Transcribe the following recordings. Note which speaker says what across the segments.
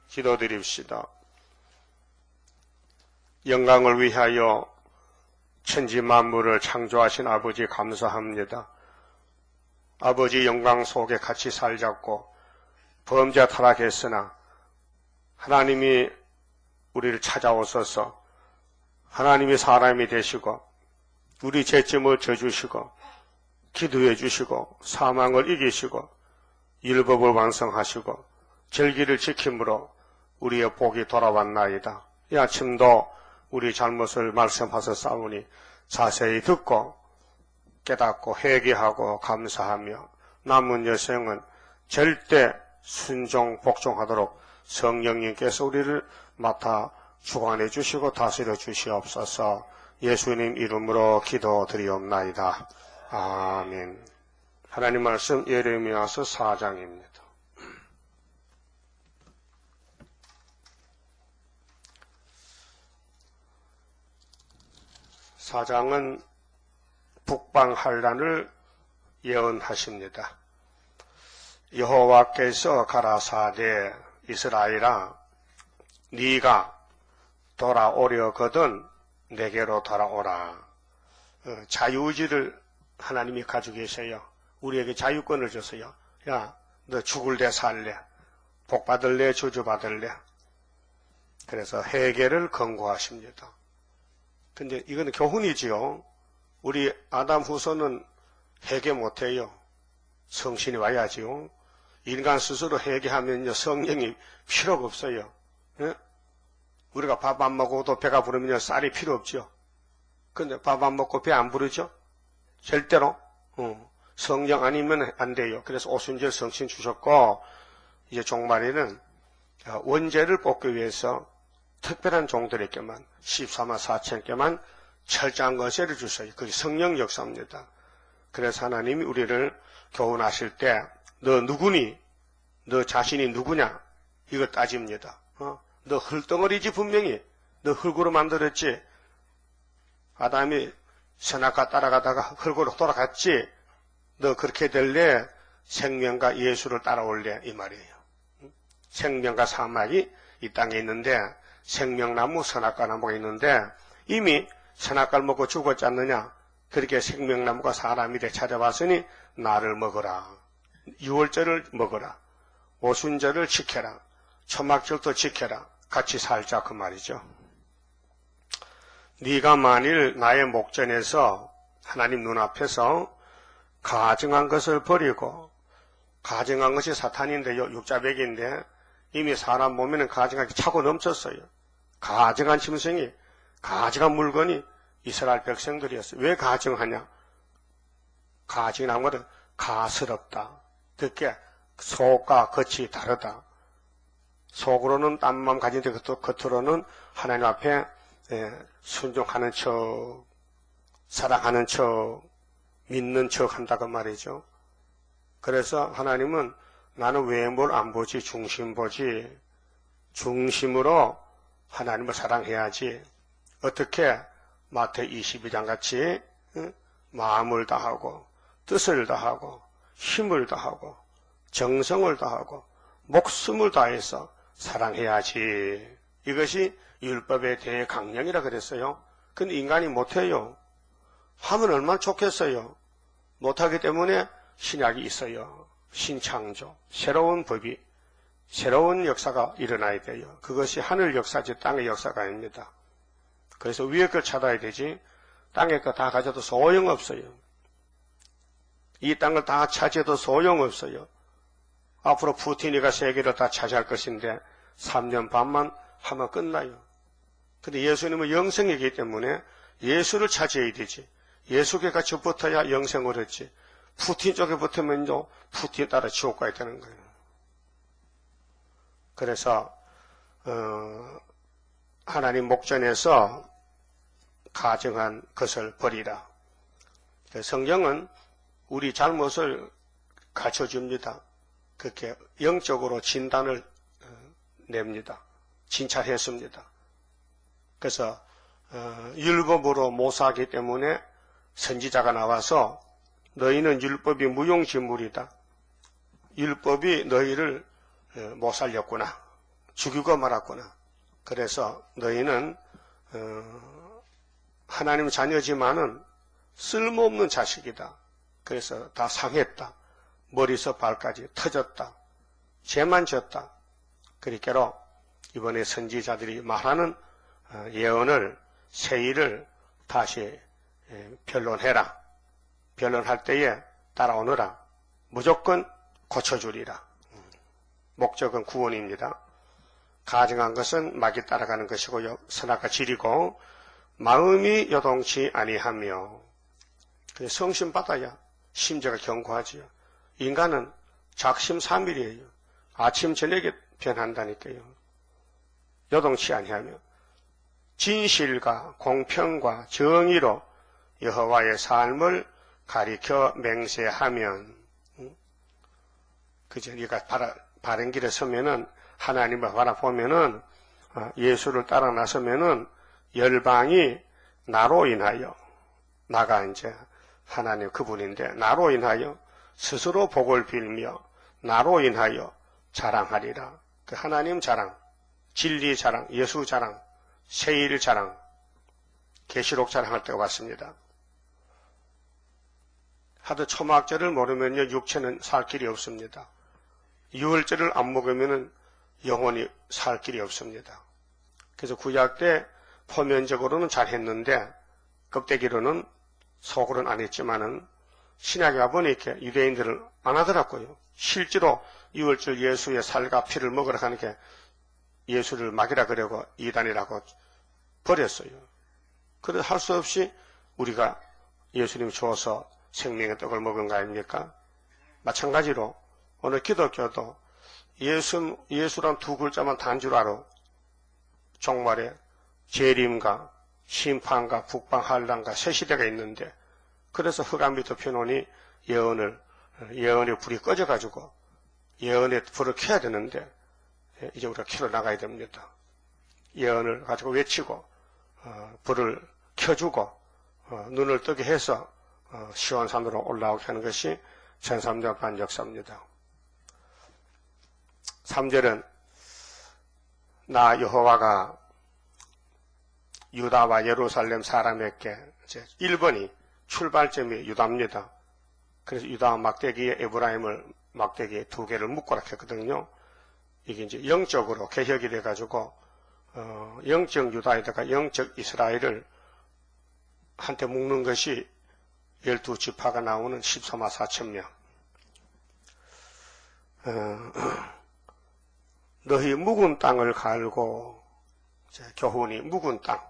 Speaker 1: 기도드립시다. 영광을 위하여 천지 만물을 창조하신 아버지 감사합니다. 아버지 영광 속에 같이 살자고 범죄 타락했으나 하나님이 우리를 찾아오셔서 하나님이 사람이 되시고 우리 죄점을 져주시고 기도해 주시고 사망을 이기시고 율법을 완성하시고 절기를 지킴으로 우리의 복이 돌아왔나이다. 이 아침도 우리 잘못을 말씀하셨사오니 자세히 듣고 깨닫고 회개하고 감사하며 남은 여생은 절대 순종 복종하도록 성령님께서 우리를 맡아 주관해 주시고 다스려 주시옵소서. 예수님 이름으로 기도드리옵나이다. 아멘. 하나님 말씀 예레미야서 4장입니다. 사장은 북방 환란을 예언하십니다. 여호와께서 가라사대 이스라엘아 네가 돌아오려거든 내게로 돌아오라. 자유의지를 하나님이 가지고 계셔요. 우리에게 자유권을 줬어요. 야, 너 죽을래 살래? 복 받을래 저주 받을래? 그래서 회개를 권고하십니다. 근데 이거는 교훈이지요. 우리 아담 후손은 회개 못해요. 성신이 와야지요. 인간 스스로 회개하면요 성령이 필요가 없어요. 예? 우리가 밥 안 먹어도 배가 부르면요 쌀이 필요 없죠. 근데 밥 안 먹고 배 안 부르죠? 절대로. 성령 아니면 안 돼요. 그래서 오순절 성신 주셨고 이제 종말에는 원죄를 뽑기 위해서 특별한 종들에게만 14만 4천께만 철저한 권세를 주셔요. 그게 성령 역사입니다. 그래서 하나님이 우리를 교훈하실 때 너 누구니? 너 자신이 누구냐? 이거 따집니다. 너 흙덩어리지 분명히. 너 흙으로 만들었지. 아담이 선악과 따라가다가 흙으로 돌아갔지. 너 그렇게 될래? 생명과 예수를 따라올래? 이 말이에요. 생명과 사막이 이 땅에 있는데 생명나무, 선악과 나무가 있는데 이미 선악과를 먹고 죽었지 않느냐? 그렇게 생명나무가 사람이 돼 찾아왔으니 나를 먹어라. 유월절을 먹어라. 오순절을 지켜라. 초막절도 지켜라. 같이 살자 그 말이죠. 네가 만일 나의 목전에서 하나님 눈앞에서 가증한 것을 버리고 가증한 것이 사탄인데요. 육자백인데 이미 사람 몸에는 가증하게 차고 넘쳤어요. 가증한 짐승이 가증한 물건이 이스라엘 백성들이었어요. 왜 가증하냐? 가증한 것은 가스럽다. 듣게 속과 겉이 다르다. 속으로는 딴맘 가진데 겉으로는 하나님 앞에 순종하는 척, 사랑하는 척, 믿는 척 한다고 말이죠. 그래서 하나님은 나는 외모를 안 보지 중심 보지. 중심으로 하나님을 사랑해야지. 어떻게? 마태 22장 같이 마음을 다하고 뜻을 다하고 힘을 다하고 정성을 다하고 목숨을 다해서 사랑해야지. 이것이 율법의 대강령이라 그랬어요. 근데 인간이 못해요. 하면 얼마나 좋겠어요. 못하기 때문에 신약이 있어요. 신창조, 새로운 법이, 새로운 역사가 일어나야 돼요. 그것이 하늘 역사지 땅의 역사가 아닙니다. 그래서 위에 걸 찾아야 되지 땅의 거 다 가져도 소용없어요. 이 땅을 다 차지해도 소용없어요. 앞으로 푸틴이가 세계를 다 차지할 것인데 3년 반만 하면 끝나요. 근데 예수님은 영생이기 때문에 예수를 차지해야 되지. 예수께 같이 붙어야 영생을 얻지. 푸틴 쪽에 붙으면요 푸틴에 따라 지옥 가야 되는 거예요. 그래서 하나님 목전에서 가증한 것을 버리라. 성경은 우리 잘못을 가르쳐줍니다. 그렇게 영적으로 진단을 냅니다. 진찰했습니다. 그래서 율법으로 모사하기 때문에 선지자가 나와서 너희는 율법이 무용지물이다. 율법이 너희를 못 살렸구나. 죽이고 말았구나. 그래서 너희는 하나님 자녀지만은 쓸모없는 자식이다. 그래서 다 상했다. 머리에서 발까지 터졌다. 죄만 졌다. 그러니까로 이번에 선지자들이 말하는 예언을 세일을 다시 변론해라. 변론할 때에 따라오너라. 무조건 고쳐주리라. 목적은 구원입니다. 가증한 것은 막이 따라가는 것이고요. 선악과 질이고 마음이 요동치 아니하며 성심 받아야 심지가 견고하지요. 인간은 작심삼일이에요. 아침 저녁에 변한다니까요. 요동치 아니하며 진실과 공평과 정의로 여호와의 삶을 가리켜 맹세하면, 그죠? 우리가 바른 길에 서면은, 하나님을 바라보면은, 예수를 따라 나서면은, 열방이 나로 인하여, 나가 이제 하나님 그분인데, 나로 인하여 스스로 복을 빌며, 나로 인하여 자랑하리라. 그 하나님 자랑, 진리 자랑, 예수 자랑, 세일 자랑, 계시록 자랑할 때가 왔습니다. 하도 초막절을 모르면요, 육체는 살 길이 없습니다. 유월절을 안 먹으면은 영혼이 살 길이 없습니다. 그래서 구약 때 표면적으로는 잘했는데 껍데기로는 속으로는 안 했지만은 신약에 와보니까 유대인들을 안 하더라고요. 실제로 유월절 예수의 살과 피를 먹으러 가는 게 예수를 막이라 그러고 이단이라고 버렸어요. 그래서 할 수 없이 우리가 예수님 주어서 생명의 떡을 먹은 거 아닙니까? 마찬가지로 오늘 기독교도 예수란 두 글자만 단줄 알아. 종말에 재림과 심판과 북방한란과 새 시대가 있는데, 그래서 흑암이 덮여놓으니 예언의 불이 꺼져가지고 예언의 불을 켜야 되는데, 이제 우리가 켜러 나가야 됩니다. 예언을 가지고 외치고 불을 켜주고 눈을 뜨게 해서 시온산으로 올라오게 하는 것이 1300년 반 역사입니다. 3절은 나 여호와가 유다와 예루살렘 사람에게, 1번이 출발점이 유다입니다. 그래서 유다 막대기에 에브라임을 막대기에 두 개를 묶어라 했거든요. 이게 이제 영적으로 개혁이 돼가지고 영적 유다에다가 영적 이스라엘을 한테 묶는 것이 12지파가 나오는 14만 4천 명. 너희 묵은 땅을 갈고, 교훈이 묵은 땅,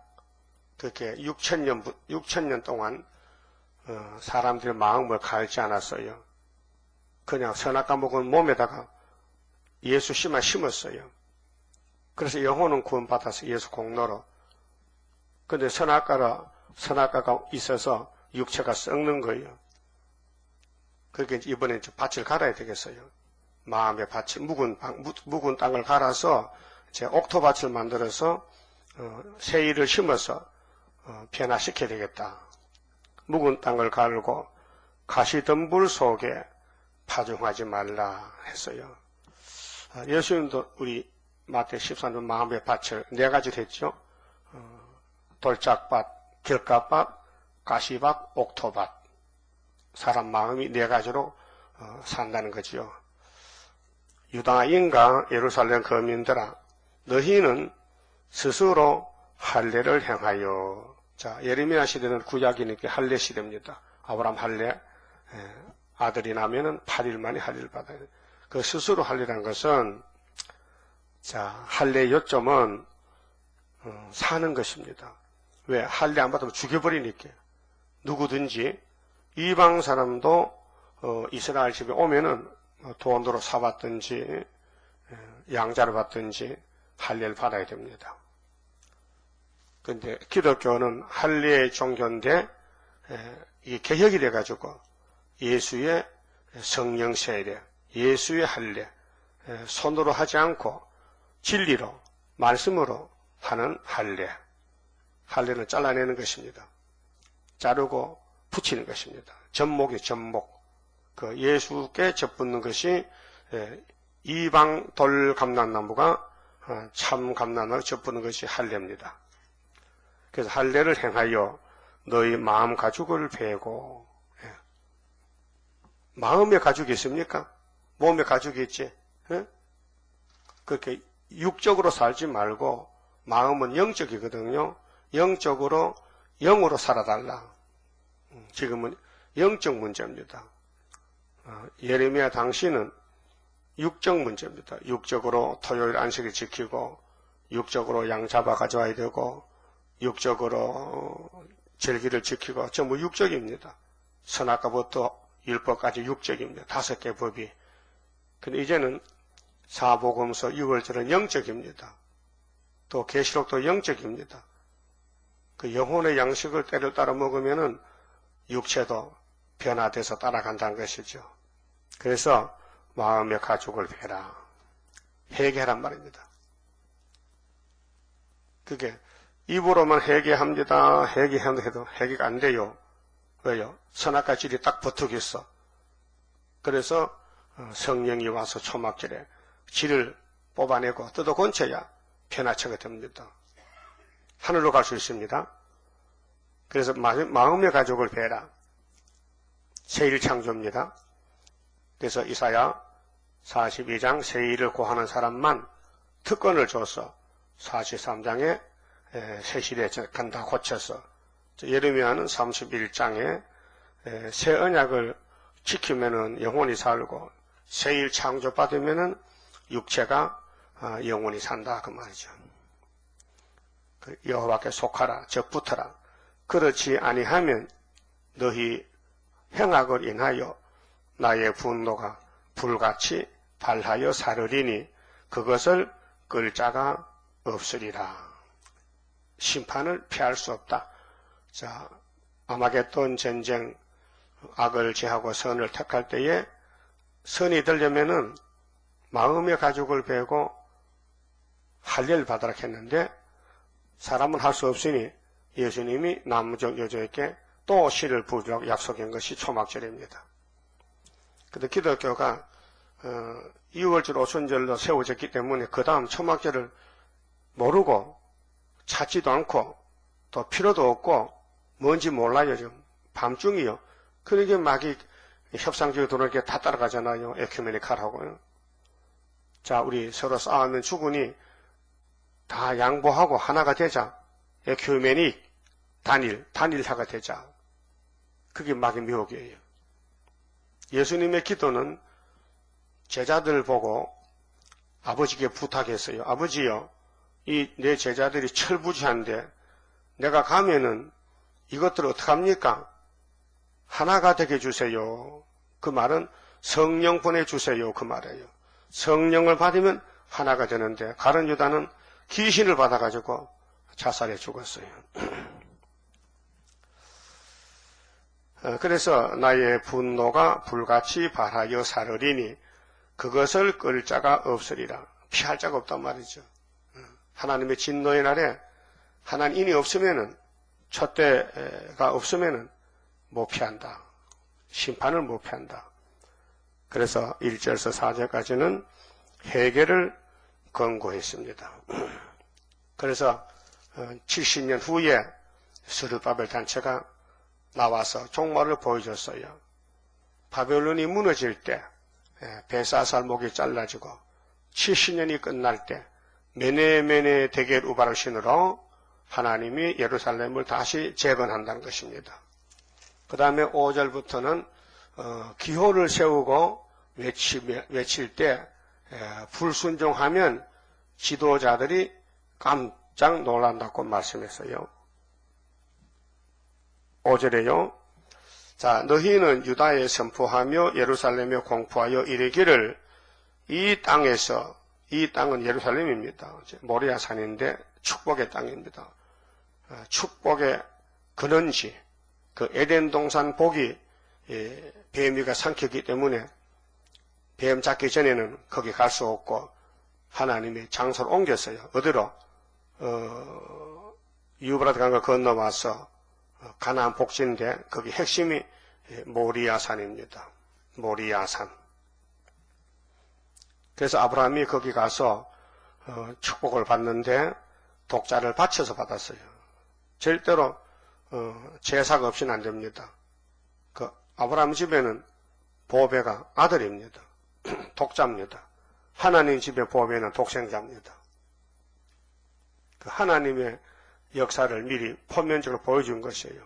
Speaker 1: 그렇게 6,000년 동안 사람들의 마음을 갈지 않았어요. 그냥 선악과 먹은 몸에다가 예수 씨만 심었어요. 그래서 영혼은 구원받아서 예수 공로로. 근데 선악과가 있어서 육체가 썩는 거예요. 그렇게 이번에 밭을 갈아야 되겠어요. 마음의 밭을, 묵은 땅을 갈아서 옥토밭을 만들어서 새일을 심어서 변화시켜야 되겠다. 묵은 땅을 갈고 가시덤불 속에 파종하지 말라 했어요. 예수님도 우리 마태 14년 마음의 밭을 4가지를 했죠. 돌짝밭, 길가밭, 가시밭, 옥토밭. 사람 마음이 4가지로 산다는 거지요. 유다 인과 예루살렘 거민들아, 너희는 스스로 할례를 행하여. 자, 예레미야 시대는 구약이니까 할례 시대입니다. 아브라함 할례, 아들이 나면은 8일 만에 할례를 받아야 돼요. 그 스스로 할례라는 것은, 자, 할례의 요점은 사는 것입니다. 왜? 할례 안 받으면 죽여버리니까. 누구든지 이방 사람도 이스라엘 집에 오면은 돈으로 사봤든지 양자를 받든지 할례를 받아야 됩니다. 그런데 기독교는 할례의 종교인데 이게 개혁이 돼가지고 예수의 성령 세례, 예수의 할례, 손으로 하지 않고 진리로, 말씀으로 하는 할례. 할례는 잘라내는 것입니다. 자르고 붙이는 것입니다. 접목이 접목. 그 예수께 접붙는 것이 이방 돌 감람나무가 참 감난을 젖부는 것이 할례입니다. 그래서 할례를 행하여 너희 마음 가죽을 베고, 마음의 가죽이 있습니까? 몸의 가죽이 있지. 그렇게 육적으로 살지 말고 마음은 영적이거든요. 영적으로 영으로 살아달라. 지금은 영적 문제입니다. 예레미야 당시는 육적 문제입니다. 육적으로 토요일 안식일 지키고 육적으로 양 잡아 가져와야 되고 육적으로 절기를 지키고 전부 육적입니다. 선악과부터 율법까지 육적입니다. 5개 법이. 근데 이제는 사복음서 6월절은 영적입니다. 또 계시록도 영적입니다. 그 영혼의 양식을 때를 따라 먹으면은 육체도 변화돼서 따라간다는 것이죠. 그래서 마음의 가죽을 베라. 회개하란 말입니다. 그게 입으로만 회개합니다. 회개해도 회개가 안 돼요. 왜요? 선악과 질이 딱 붙어있어. 그래서 성령이 와서 초막절에 질을 뽑아내고 뜯어 건쳐야 변화체가 됩니다. 하늘로 갈 수 있습니다. 그래서 마음의 가죽을 베라. 새1창조입니다. 그래서 이사야 42장 새1을 고하는 사람만 특권을 줘서 43장에 새시대 간다 고쳐서 예레미야는 31장에 새 언약을 지키면은 영원히 살고 새1 창조받으면은 육체가 영원히 산다 그 말이죠. 여호와께 속하라 즉 붙어라. 그렇지 아니하면 너희 행악을 인하여 나의 분노가 불같이 발하여 사르리니 그것을 끌 자가 없으리라. 심판을 피할 수 없다. 자, 아마겟돈 전쟁 악을 제하고 선을 택할 때에 선이 되려면은 마음의 가죽을 베고 할례를 받으라 했는데 사람은 할 수 없으니 예수님이 남무적 여자에게 또 씨를 부으라고 약속한 것이 초막절입니다. 근데 기독교가 6월절 오순절로 세워졌기 때문에 그 다음 초막절을 모르고 찾지도 않고 또 필요도 없고 뭔지 몰라요. 지금 밤중이요. 그러게 막이 협상적으로 들어오니까 다 따라가잖아요. 에큐메니칼하고요. 자, 우리 서로 싸우면 죽으니 다 양보하고 하나가 되자. 에큐메닉 단일사가 되자. 그게 막의 묘기예요. 예수님의 기도는 제자들 보고 아버지께 부탁했어요. 아버지요, 이 내 제자들이 철부지한데 내가 가면은 이것들을 어떡합니까? 하나가 되게 해주세요. 그 말은 성령 보내주세요. 그 말이에요. 성령을 받으면 하나가 되는데 가룟 유다는 귀신을 받아가지고 자살해 죽었어요. 그래서 나의 분노가 불같이 발하여 사르리니 그것을 끌 자가 없으리라. 피할 자가 없단 말이죠. 하나님의 진노의 날에 하나님이 없으면은 촛대가 없으면은 못 피한다. 심판을 못 피한다. 그래서 1절에서 4절까지는 회개를 권고했습니다. 그래서 70년 후에 스룹바벨 단체가 나와서 종말을 보여줬어요. 바벨론이 무너질 때 베사살 목이 잘라지고 70년이 끝날 때 메네메네 데겔 우바르신으로 하나님이 예루살렘을 다시 재건한다는 것입니다. 그 다음에 5절부터는 기호를 세우고 외칠 때 불순종하면 지도자들이 깜짝 놀란다고 말씀했어요. 5절에요. 자, 너희는 유다에 선포하며 예루살렘에 공포하여 이르기를 이 땅에서, 이 땅은 예루살렘입니다. 모리아산인데 축복의 땅입니다. 축복의 근원지, 그 에덴 동산 복이 뱀이가 삼켰기 때문에 뱀 잡기 전에는 거기 갈 수 없고 하나님이 장소를 옮겼어요. 어디로? 유브라트 강을 건너와서 가나안 복지인데 거기 핵심이 모리아산입니다. 모리아산. 그래서 아브라함이 거기 가서 축복을 받는데 독자를 바쳐서 받았어요. 절대로 제사가 없이는 안 됩니다. 그 아브라함 집에는 보배가 아들입니다. 독자입니다. 하나님 집의 보배는 독생자입니다. 그 하나님의 역사를 미리 포면적으로 보여준 것이에요.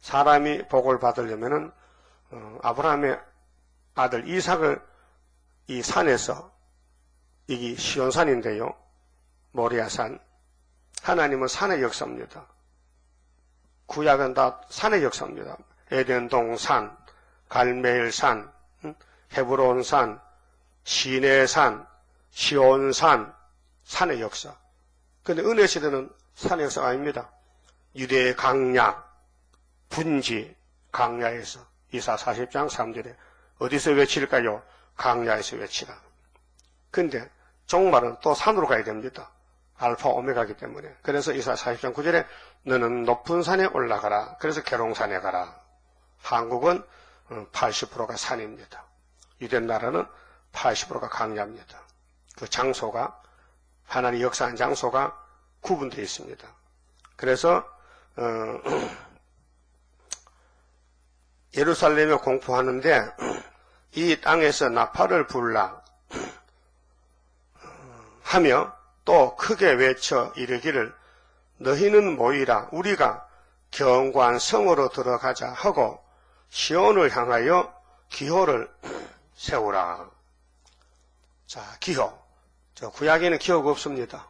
Speaker 1: 사람이 복을 받으려면은 아브라함의 아들 이삭을 이 산에서, 이게 시온산인데요, 모리아산. 하나님은 산의 역사입니다. 구약은 다 산의 역사입니다. 에덴동산, 갈멜산, 헤브론산, 시내산, 시온산, 산의 역사. 그런데 은혜시대는 산의 역사가 아닙니다. 유대의 강야, 분지, 강야에서. 이사 40장 3절에 어디서 외칠까요? 강야에서 외치라. 근데 종말은 또 산으로 가야 됩니다. 알파 오메가이기 때문에. 그래서 이사 40장 9절에 너는 높은 산에 올라가라. 그래서 계룡산에 가라. 한국은 80%가 산입니다. 유대 나라는 80%가 강야입니다. 그 장소가, 하나님 역사한 장소가 구분되어 있습니다. 그래서 예루살렘에 공포하는데 이 땅에서 나팔을 불라 하며 또 크게 외쳐 이르기를 너희는 모이라 우리가 견고한 성으로 들어가자 하고 시온을 향하여 기호를 세우라. 자, 기호. 저 구약에는 기호가 없습니다.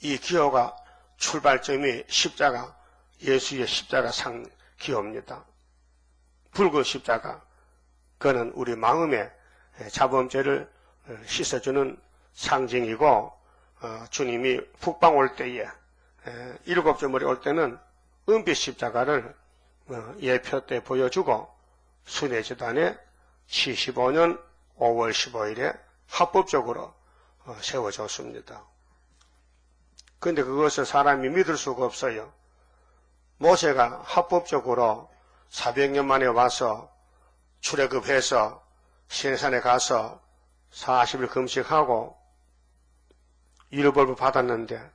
Speaker 1: 이 기호가 출발점이 십자가, 예수의 십자가 상 기호입니다. 붉은 십자가. 그거는 우리 마음의 자범죄를 씻어주는 상징이고, 주님이 북방 올 때에, 일곱 저머리 올 때는 은빛 십자가를 예표 때 보여주고, 순회제단에 75년 5월 15일에 합법적으로 세워졌습니다. 그런데 그것을 사람이 믿을 수가 없어요. 모세가 합법적으로 400년 만에 와서 출애굽해서 시내산에 가서 40일 금식하고 율법을 받았는데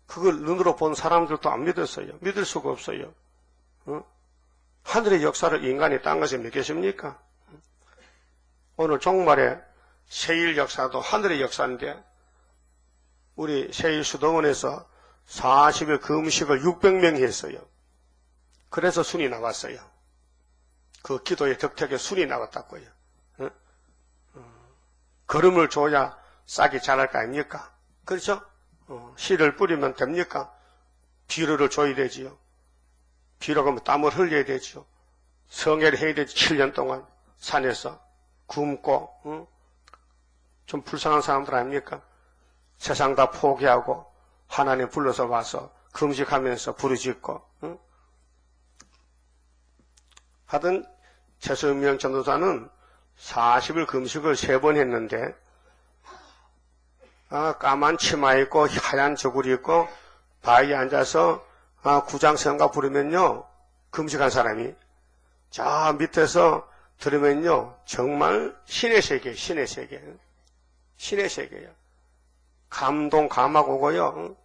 Speaker 1: 그걸 눈으로 본 사람들도 안 믿었어요. 믿을 수가 없어요. 하늘의 역사를 인간이 딴 것에 믿겠습니까? 오늘 종말에 세일 역사도 하늘의 역사인데 우리 세일 수도원에서 40일 금식을 600명이 했어요. 그래서 순이 나왔어요. 그 기도의 덕택에 순이 나왔다고요. 걸음을 줘야 싹이 자랄 거 아닙니까? 그렇죠? 씨를 뿌리면 됩니까? 비료를 줘야 되지요. 비료가 뭐 땀을 흘려야 되지요. 성회를 해야 되지. 7년 동안 산에서 굶고 좀 불쌍한 사람들 아닙니까? 세상 다 포기하고 하나님 불러서 와서 금식하면서 부르짖고 하던 최소명 전도사는 40일 금식을 3번 했는데 까만 치마 입고 하얀 저고리 입고 바위에 앉아서 구장성가 부르면요 금식한 사람이 저 밑에서 들으면요 정말 신의 세계 신의 세계예요. 감동 감막 오고요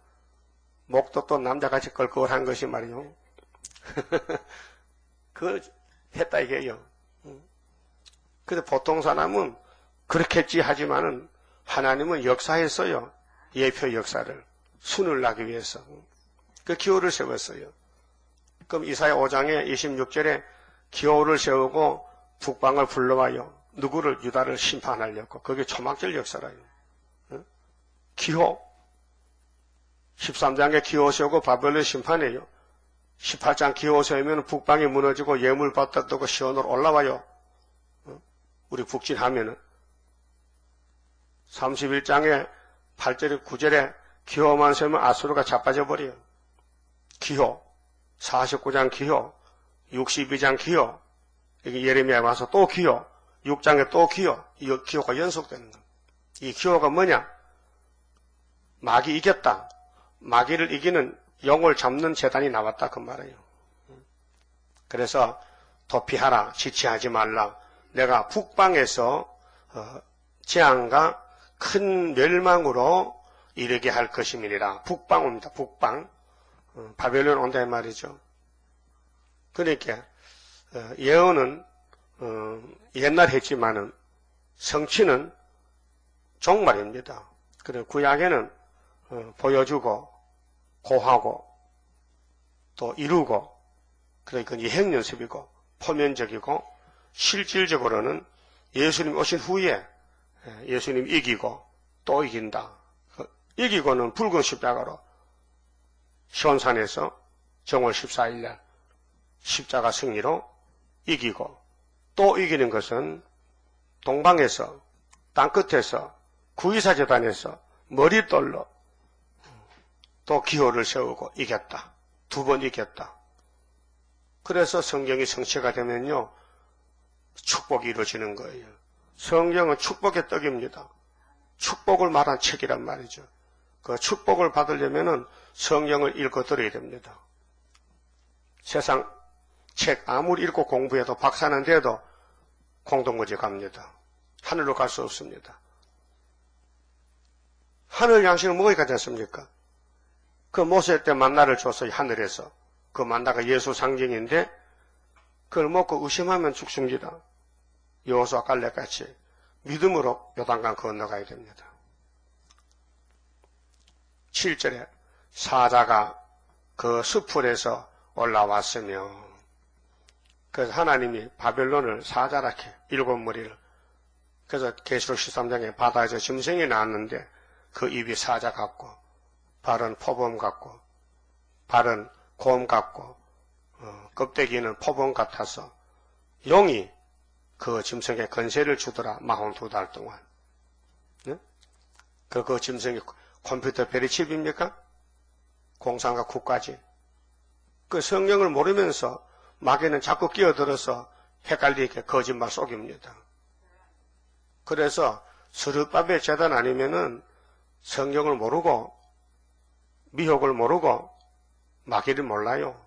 Speaker 1: 목도 또 남자같이 걸걸한 것이 말이요 그 했다 이게요. 근데 보통 사람은 그렇겠지 하지만은 하나님은 역사했어요. 예표 역사를 순을 나기 위해서 그 기호를 세웠어요. 그럼 이사야 5장에 26절에 기호를 세우고 북방을 불러와요. 누구를? 유다를 심판하려고. 그게 초막절 역사라요. 기호 13장에 기호 세우고 바벨론 심판해요. 18장 기호 세우면 북방이 무너지고 예물 받았다고 시온으로 올라와요. 우리 북진하면은 31장에 8절에 9절에 기호만 세우면 아수르가 자빠져 버려요. 기호 49장 기호 62장 기호 여기 예레미야 와서 또 기호 6장에 또 기호 이 기호가 연속되는 겁니다. 이 기호가 뭐냐? 마귀 이겼다. 마귀를 이기는 영을 잡는 재단이 나왔다 그 말이에요. 그래서 도피하라 지체하지 말라. 내가 북방에서 재앙과 큰 멸망으로 이르게 할 것임이니라. 북방 옵니다. 북방. 바벨론 온다 이 말이죠. 그러니까 예언은 옛날 했지만은 성취는 종말입니다. 그리고 구약에는 보여주고 고하고 또 이루고 그러니까 예행연습이고 포면적이고 실질적으로는 예수님 오신 후에 예수님 이기고 또 이긴다. 이기고는 붉은 십자가로 시온산에서 정월 14일날 십자가 승리로 이기고 또 이기는 것은 동방에서 땅끝에서 구이사재단에서 머릿돌로 또 기호를 세우고 이겼다. 두 번 이겼다. 그래서 성경이 성취가 되면요 축복이 이루어지는 거예요. 성경은 축복의 떡입니다. 축복을 말한 책이란 말이죠. 그 축복을 받으려면은 성경을 읽고 들어야 됩니다. 세상 책 아무리 읽고 공부해도 박사는 돼도 공동거지 갑니다. 하늘로 갈 수 없습니다. 하늘 양식을 먹어야 가지 않습니까? 그 모세 때 만나를 줬어요. 하늘에서. 그 만나가 예수 상징인데 그걸 먹고 의심하면 죽습니다. 여호수아 갈렙같이 믿음으로 요단강 건너가야 됩니다. 7절에 사자가 그 수풀에서 올라왔으며 그래서 하나님이 바벨론을 사자라게 일곱 머리를 그래서 계시록 13장에 바다에서 짐승이 나왔는데 그 입이 사자 같고 발은 표범 같고 발은 곰 같고 껍데기는 표범 같아서 용이 그 짐승에 건세를 주더라. 42달 동안. 네? 그 짐승이 컴퓨터 베리칩입니까? 공상과 국까지. 그 성경을 모르면서 마귀는 자꾸 끼어들어서 헷갈리게 거짓말 속입니다. 그래서 스룹바벨 재단 아니면은 성경을 모르고 미혹을 모르고 마귀를 몰라요.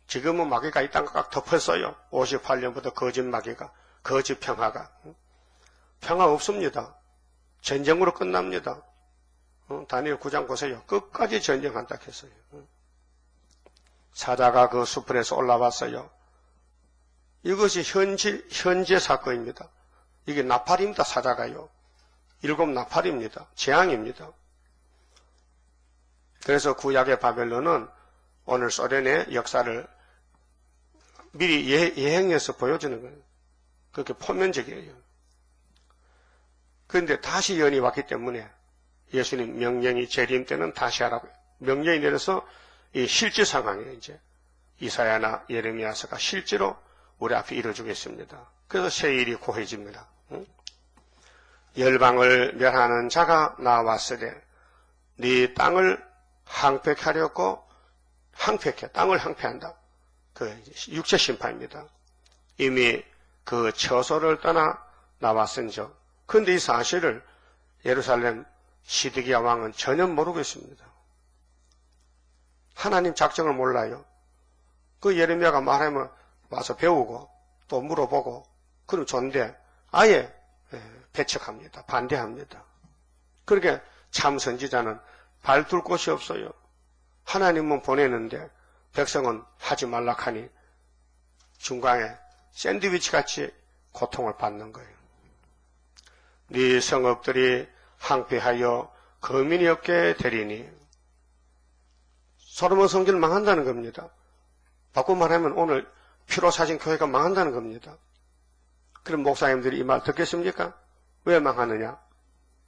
Speaker 1: 지금은 마귀가 이 땅 꽉 덮었어요. 58년부터 거짓 마귀가, 거짓 평화가. 평화 없습니다. 전쟁으로 끝납니다. 다니엘 9장 보세요. 끝까지 전쟁한다 했어요. 사자가 그 수풀에서 올라왔어요. 이것이 현재 사건입니다. 이게 나팔입니다. 사자가요. 7 나팔입니다. 재앙입니다. 그래서 구약의 바벨론은 오늘 소련의 역사를 미리 예행해서 보여주는 거예요. 그렇게 포면적이에요. 그런데 다시 연이 왔기 때문에 예수님 명령이 재림 때는 다시 하라고 명령이 내려서 이 실제 상황이에요. 이제 이사야나 예레미야서가 실제로 우리 앞에 이루어지겠습니다. 그래서 세일이 고해집니다. 열방을 멸하는 자가 나왔으되 네 땅을 항폐하려고 항폐해 땅을 항폐한다. 그 육체 심판입니다. 이미 그 처소를 떠나 나왔은즉 그런데 이 사실을 예루살렘 시드기야 왕은 전혀 모르고 있습니다. 하나님 작정을 몰라요. 그 예레미야가 말하면 와서 배우고 또 물어보고 그럼 좋은데 아예 배척합니다. 반대합니다. 그렇게 참 선지자는 발둘 곳이 없어요. 하나님은 보내는데 백성은 하지 말라 하니 중간에 샌드위치같이 고통을 받는 거예요. 네 성읍들이 항폐하여 거민이 없게 되리니 솔로몬 성전을 망한다는 겁니다. 바꿔 말하면 오늘 피로사진 교회가 망한다는 겁니다. 그럼 목사님들이 이 말 듣겠습니까? 왜 망하느냐?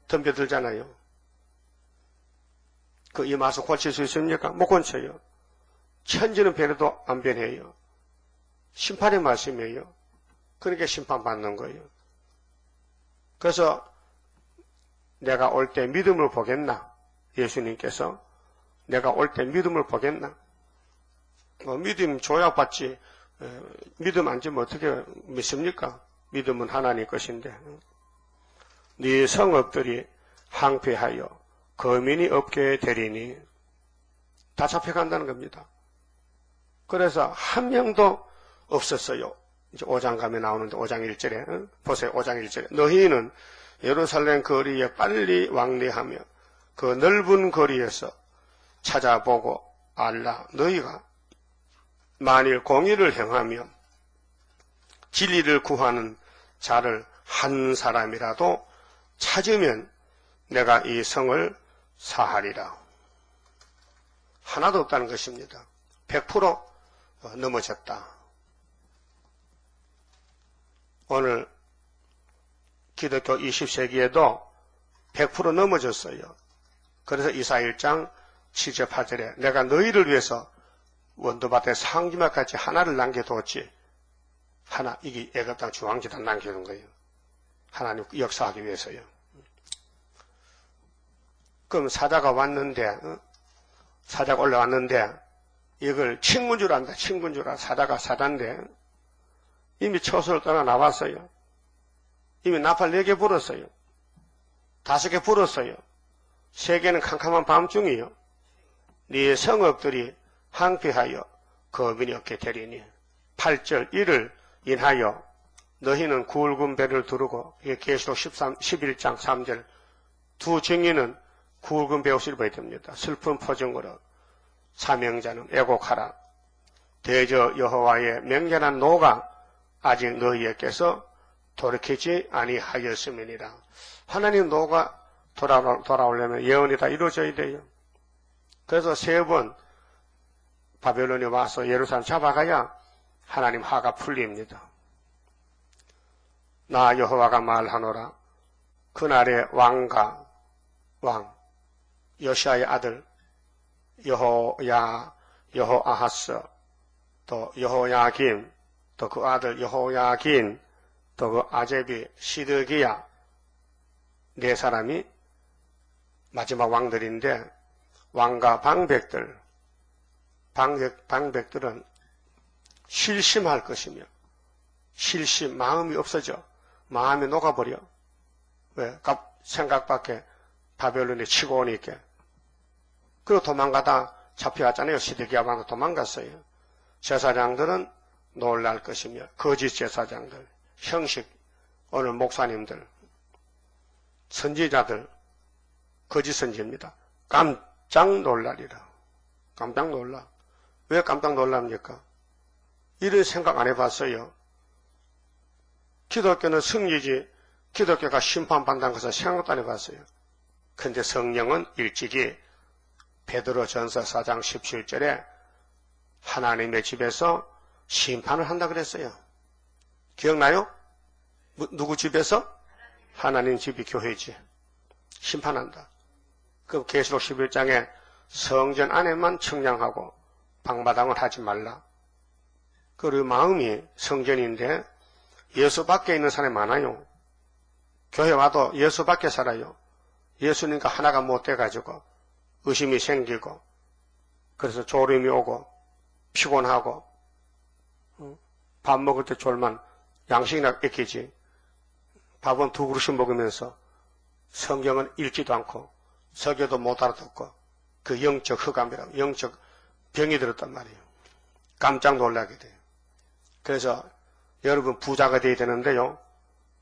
Speaker 1: 덤벼들잖아요. 그 이 맛을 고칠 수 있습니까? 못 고쳐요. 천지는 변해도 안 변해요. 심판의 말씀이에요. 그러니까 심판받는 거예요. 그래서 내가 올 때 믿음을 보겠나? 예수님께서 내가 올 때 믿음을 보겠나? 믿음 조약받지 믿음 안 주면 어떻게 믿습니까? 믿음은 하나님 것인데 네 성읍들이 항폐하여 거민이 없게 되리니 다 잡혀간다는 겁니다. 그래서 한 명도 없었어요. 이제 5장 가면 나오는데 5장 1절에 보세요. 5장 1절에 너희는 예루살렘 거리에 빨리 왕래하며 그 넓은 거리에서 찾아보고 알라. 너희가 만일 공의를 행하며 진리를 구하는 자를 한 사람이라도 찾으면 내가 이 성을 사하리라. 하나도 없다는 것입니다. 100% 넘어졌다. 오늘 기독교 20세기에도 100% 넘어졌어요. 그래서 이사야 1장 7절 8절에 내가 너희를 위해서 원도밭에 상기막같이 하나를 남겨두었지. 하나, 이게 애굽 땅 중앙지단 남겨둔 거예요. 하나님 역사하기 위해서요. 그럼 사자가 왔는데, 사자가 올라왔는데, 이걸 친구인 줄 안다. 친구인 줄 알아. 사자가 사자인데, 이미 처소를 떠나 나왔어요. 이미 나팔 4개 불었어요. 5개 불었어요. 3개는 캄캄한 밤중이요. 네 성읍들이 항폐하여 거민이 없게 되리니 8절 이를 인하여 너희는 굵은 배를 두르고 이게 계시록 11장 3절 두 증인은 굵은 배 옷을 입어야 됩니다. 슬픈 표정으로 사명자는 애곡하라. 대저 여호와의 맹렬한 노가 아직 너희에게서 돌이키지 아니하였음이니라. 하나님 노가 돌아오려면 예언이 다 이루어져야 돼요. 그래서 3번 바벨론이 와서 예루살렘 잡아가야 하나님 화가 풀립니다. 나 여호와가 말하노라. 그날에 왕과 왕 요시아의 아들 여호아하스 또 여호야김 또 그 아들 여호야긴 또 그 아제비 시드기야 4사람이 마지막 왕들인데 왕과 방백들은 실심할 것이며 마음이 없어져. 마음이 녹아버려. 왜? 생각밖에 바벨론이 치고 오니까. 그리고 도망가다 잡혀왔잖아요. 시드기야 왕도 도망갔어요. 제사장들은 놀랄 것이며 거짓 제사장들, 형식, 오늘 목사님들, 선지자들, 거짓 선지입니다. 깜짝 놀라리라. 깜짝 놀라. 왜 깜짝 놀랍니까? 이런 생각 안 해봤어요. 기독교는 승리지 기독교가 심판받는 것을 생각도 안 해봤어요. 근데 성령은 일찍이 베드로 전서 4장 17절에 하나님의 집에서 심판을 한다 그랬어요. 기억나요? 누구 집에서? 하나님 집이 교회지. 심판한다. 그 계시록 11장에 성전 안에만 청량하고 방마당을 하지 말라. 그리고 마음이 성전인데 예수 밖에 있는 사람이 많아요. 교회 와도 예수 밖에 살아요. 예수님과 하나가 못 돼가지고 의심이 생기고 그래서 졸음이 오고 피곤하고 밥 먹을 때 졸만 양식이나 뺏기지. 밥은 2그릇씩 먹으면서 성경은 읽지도 않고 설교도 못 알아듣고 그 영적 흑암이라고 영적 병이 들었단 말이에요. 깜짝 놀라게 돼요. 그래서 여러분 부자가 돼야 되는데요.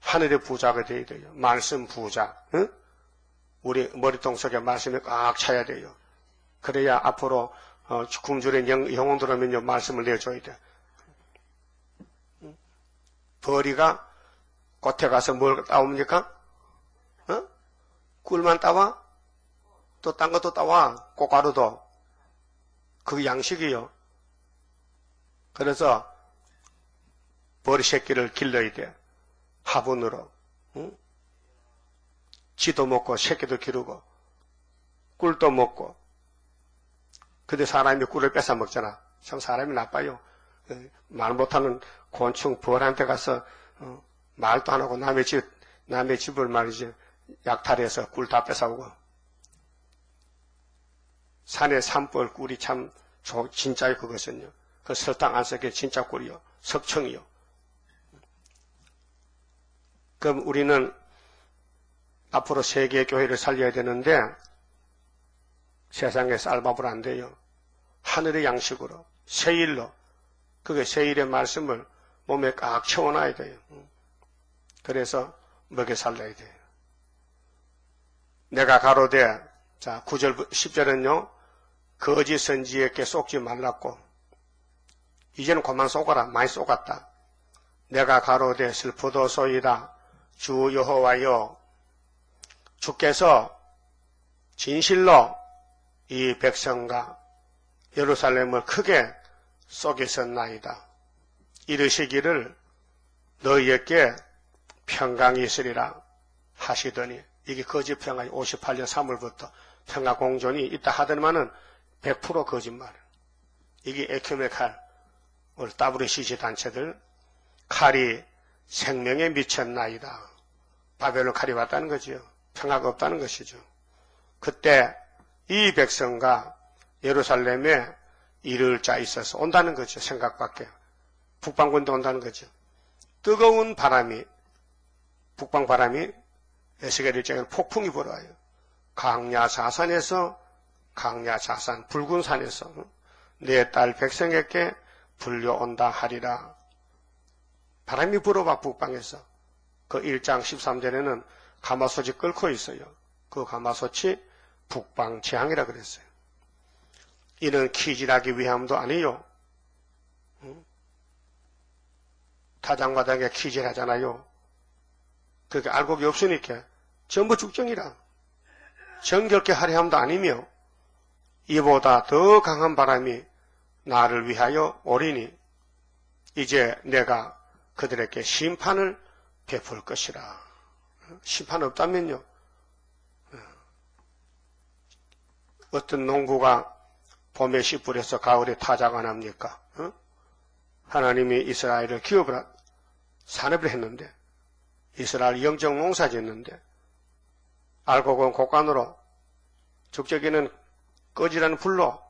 Speaker 1: 하늘의 부자가 돼야 돼요. 말씀 부자. 응? 우리 머리통 속에 말씀이 꽉 차야 돼요. 그래야 앞으로 굶주린 영혼 들어오면요 말씀을 내줘야 돼. 벌이가 겉에 가서 뭘 따옵니까? 꿀만 따와? 또 딴 것도 따와. 꽃가루도. 그게 양식이요. 그래서 벌이 새끼를 길러야 돼. 화분으로. 응? 지도 먹고 새끼도 기르고 꿀도 먹고. 근데 사람이 꿀을 뺏어 먹잖아. 참 사람이 나빠요. 말 못하는 곤충 벌한테 가서 말도 안 하고 남의 집을 말이지 약탈해서 꿀 다 뺏어오고. 산에 산벌 꿀이 참 진짜요 그것은요. 그 설탕 안 섞여 진짜 꿀이요. 석청이요. 그럼 우리는 앞으로 세계의 교회를 살려야 되는데 세상에 쌀밥을 안 돼요. 하늘의 양식으로 세일로 그게 세일의 말씀을 몸에 꽉 채워놔야 돼요. 그래서 먹여 살려야 돼요. 내가 가로되, 자, 9절, 10절은요, 거짓 선지에게 속지 말랐고, 이제는 그만 쏘거라. 많이 쏘갔다. 내가 가로되 슬프도소이다. 주 여호와여, 주께서 진실로 이 백성과 예루살렘을 크게 쏘겠었나이다. 이르시기를 너희에게 평강이 있으리라 하시더니, 이게 거짓 평강이 58년 3월부터 평화 공존이 있다 하더니만은 100% 거짓말. 이게 에큐메 칼, WCG 단체들, 칼이 생명에 미쳤나이다. 바벨론 칼이 왔다는 거지요. 평화가 없다는 것이죠. 그때 이 백성과 예루살렘에 이를 자 있어서 온다는 거죠. 생각밖에. 북방군도 온다는 거죠. 뜨거운 바람이, 북방바람이 에스겔 1장에 폭풍이 불어와요. 강야사산에서, 강야사산 붉은 산에서 내 딸 백성에게 불려온다 하리라. 바람이 불어와 북방에서. 그 1장 13절에는 가마솥이 끓고 있어요. 그 가마솥이 북방 재앙이라 그랬어요. 이는 키질하기 위함도 아니요. 타장마당에 키질하잖아요. 그렇게 알곡이 없으니까 전부 죽정이라. 정결케 하려 함도 아니며 이보다 더 강한 바람이 나를 위하여 오리니 이제 내가 그들에게 심판을 베풀 것이라. 심판 없다면요. 어떤 농부가 봄에 씨 뿌려서 가을에 타작 안 합니까? 하나님이 이스라엘을 기업을 산업을 했는데, 이스라엘 영적 농사 짓는데, 알곡은 곡간으로, 죽적이는 꺼지라는 불로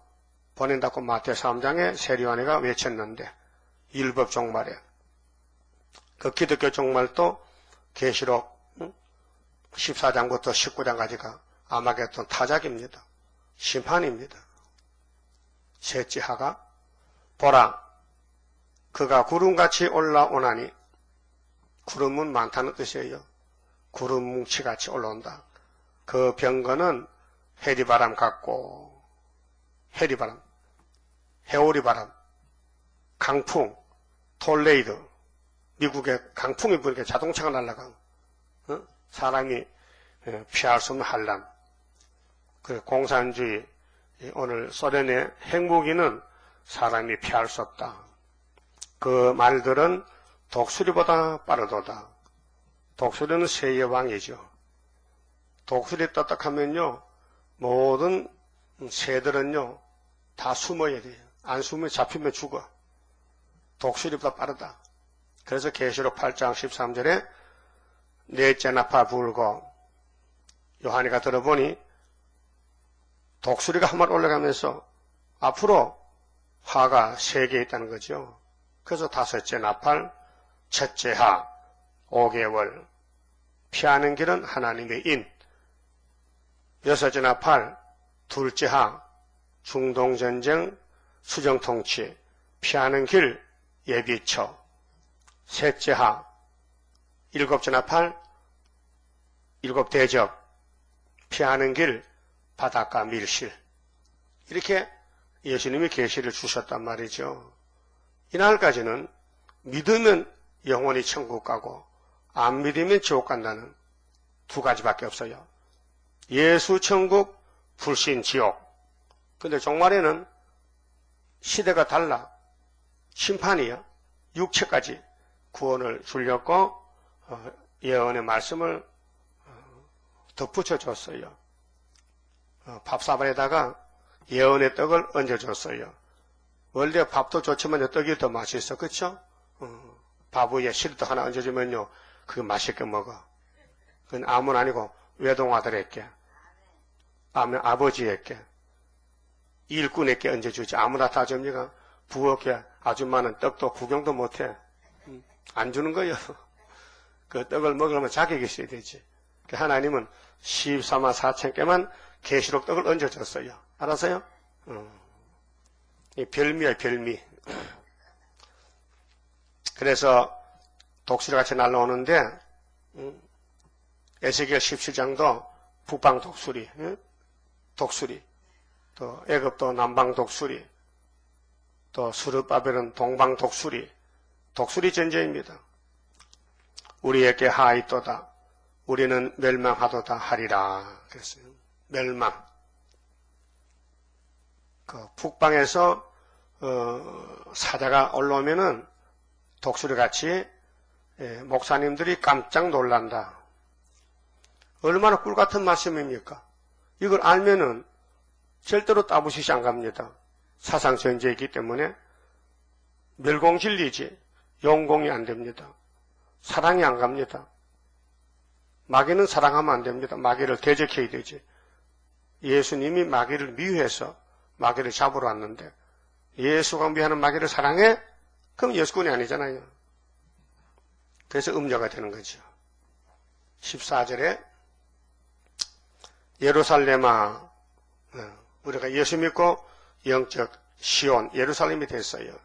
Speaker 1: 보낸다고 마태오 3장에 세리요한이가 외쳤는데, 율법 종말에. 그 기독교 종말도 계시록 14장부터 19장까지가 아마겟돈 타작입니다. 심판입니다. 셋째 하가, 보라, 그가 구름같이 올라오나니, 구름은 많다는 뜻이에요. 구름 뭉치같이 올라온다. 그 병거는 해리바람 같고, 해리바람, 해오리바람, 강풍, 톨레이드, 미국의 강풍이 부니까 자동차가 날아가고, 사람이 피할 수 없는 한란, 그 공산주의, 오늘 소련의 핵무기는 사람이 피할 수 없다. 그 말들은 독수리보다 빠르도다. 독수리는 새의 왕이죠. 독수리 떳떳하면요, 모든 새들은요, 다 숨어야 돼요. 안 숨으면 잡히면 죽어. 독수리보다 빠르다. 그래서 계시록 8장 13절에 넷째 나팔 불고 요한이가 들어보니 독수리가 한 마리 올라가면서 앞으로 하가 3개 있다는 거죠. 그래서 다섯째 나팔, 첫째 하, 5개월, 피하는 길은 하나님의 인, 여섯째 나팔, 둘째 하, 중동전쟁, 수정통치, 피하는 길, 예비처, 셋째 하, 일곱째 나팔, 일곱 대적, 피하는 길, 바닷가 밀실. 이렇게 예수님이 계시를 주셨단 말이죠. 이날까지는 믿으면 영원히 천국 가고 안 믿으면 지옥 간다는 두 가지밖에 없어요. 예수 천국, 불신 지옥. 근데 종말에는 시대가 달라. 심판이요. 육체까지 구원을 주려고 예언의 말씀을 덧붙여 줬어요. 밥사발에다가 예언의 떡을 얹어줬어요. 원래 밥도 좋지만 떡이 더 맛있어. 그쵸? 밥 위에 실떡 하나 얹어주면요, 그거 맛있게 먹어. 그건 아무는 아니고 외동아들에게, 아버지에게, 일꾼에게 얹어주지. 아무나 다 줍니까? 부엌에 아줌마는 떡도 구경도 못해. 안 주는 거예요. 그 떡을 먹으려면 자격이 있어야 되지. 하나님은 14만 4천 개만 계시록 떡을 얹어줬어요. 알았어요? 이 별미야, 별미. 그래서 독수리 같이 날라오는데, 에스겔 17장도 북방 독수리, 독수리, 또 애굽도 남방 독수리, 또 스룹바벨은 동방 독수리, 독수리 전쟁입니다. 우리에게 하있도다. 우리는 멸망하도다 하리라. 그랬어요. 멸망. 그 북방에서 사자가 올라오면은 독수리같이 목사님들이 깜짝 놀란다. 얼마나 꿀같은 말씀입니까? 이걸 알면은 절대로 따부시시 안 갑니다. 사상전제이기 때문에 멸공진리지 용공이 안 됩니다. 사랑이 안 갑니다. 마귀는 사랑하면 안 됩니다. 마귀를 대적해야 되지. 예수님이 마귀를 미워해서 마귀를 잡으러 왔는데 예수가 미워하는 마귀를 사랑해? 그럼 예수꾼이 아니잖아요. 그래서 음녀가 되는 거죠. 14절에 예루살렘아, 우리가 예수 믿고 영적 시온 예루살렘이 됐어요.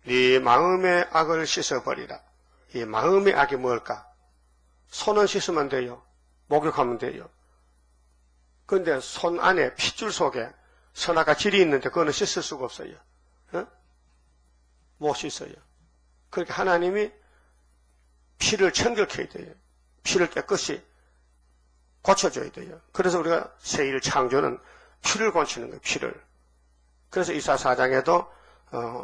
Speaker 1: 네 마음의 악을 씻어버리라. 이 마음의 악이 뭘까? 손은 씻으면 돼요. 목욕하면 돼요. 그런데 손 안에 핏줄 속에 선악과 질이 있는데 그거는 씻을 수가 없어요. 못 씻어요. 그렇게 하나님이 피를 청결케 해야 돼요. 피를 깨끗이 고쳐줘야 돼요. 그래서 우리가 새1 창조는 피를 고치는 거예요. 피를. 그래서 이사 4장에도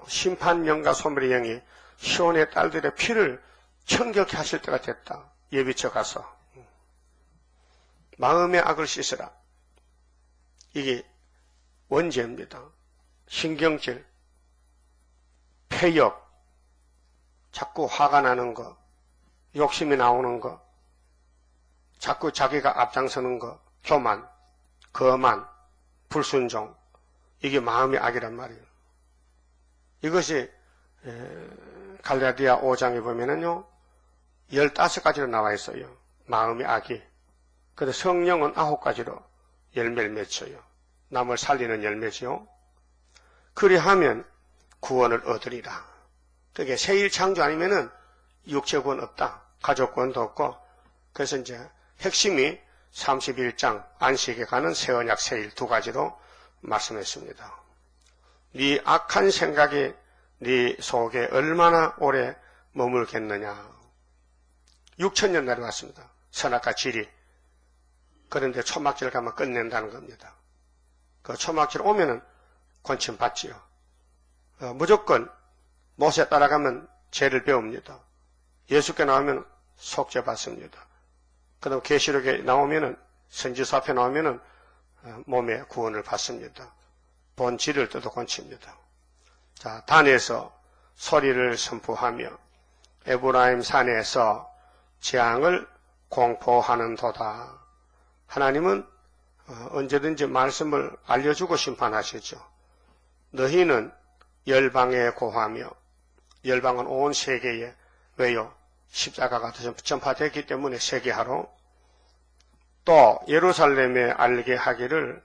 Speaker 1: 심판령과 소멸의 영이 시온의 딸들의 피를 청결케 하실 때가 됐다. 예비처 가서 마음의 악을 씻으라. 이게 원죄입니다. 신경질, 폐역, 자꾸 화가 나는 거, 욕심이 나오는 거, 자꾸 자기가 앞장서는 거, 교만, 거만, 불순종, 이게 마음의 악이란 말이에요. 이것이 갈라디아 5장에 보면은요 15가지로 나와 있어요. 마음의 악이. 그런데 성령은 9가지로 열매를 맺혀요. 남을 살리는 열매지요. 그리하면 구원을 얻으리라. 그게 새1 창조 아니면은 육체구원 없다. 가족구원도 없고. 그래서 이제 핵심이 31장 안식에 가는 새 언약 새1 두 가지로 말씀했습니다. 네 악한 생각이 네 속에 얼마나 오래 머물겠느냐. 6,000년 내려왔습니다. 선악과 질이. 그런데 초막절 가면 끝낸다는 겁니다. 그 초막절 오면은 권침 받지요. 무조건 모세 따라가면 죄를 배웁니다. 예수께 나오면 속죄 받습니다. 그다음 계시록에 나오면은 선지서 앞에 나오면은 몸에 구원을 받습니다. 본질을 뜯어 고칩니다. 자, 단에서 소리를 선포하며 에브라임 산에서 재앙을 공포하는도다. 하나님은 언제든지 말씀을 알려주고 심판하시죠. 너희는 열방에 고하며, 열방은 온 세계에, 왜요? 십자가가 전파되기 때문에 세계화로, 또 예루살렘에 알게 하기를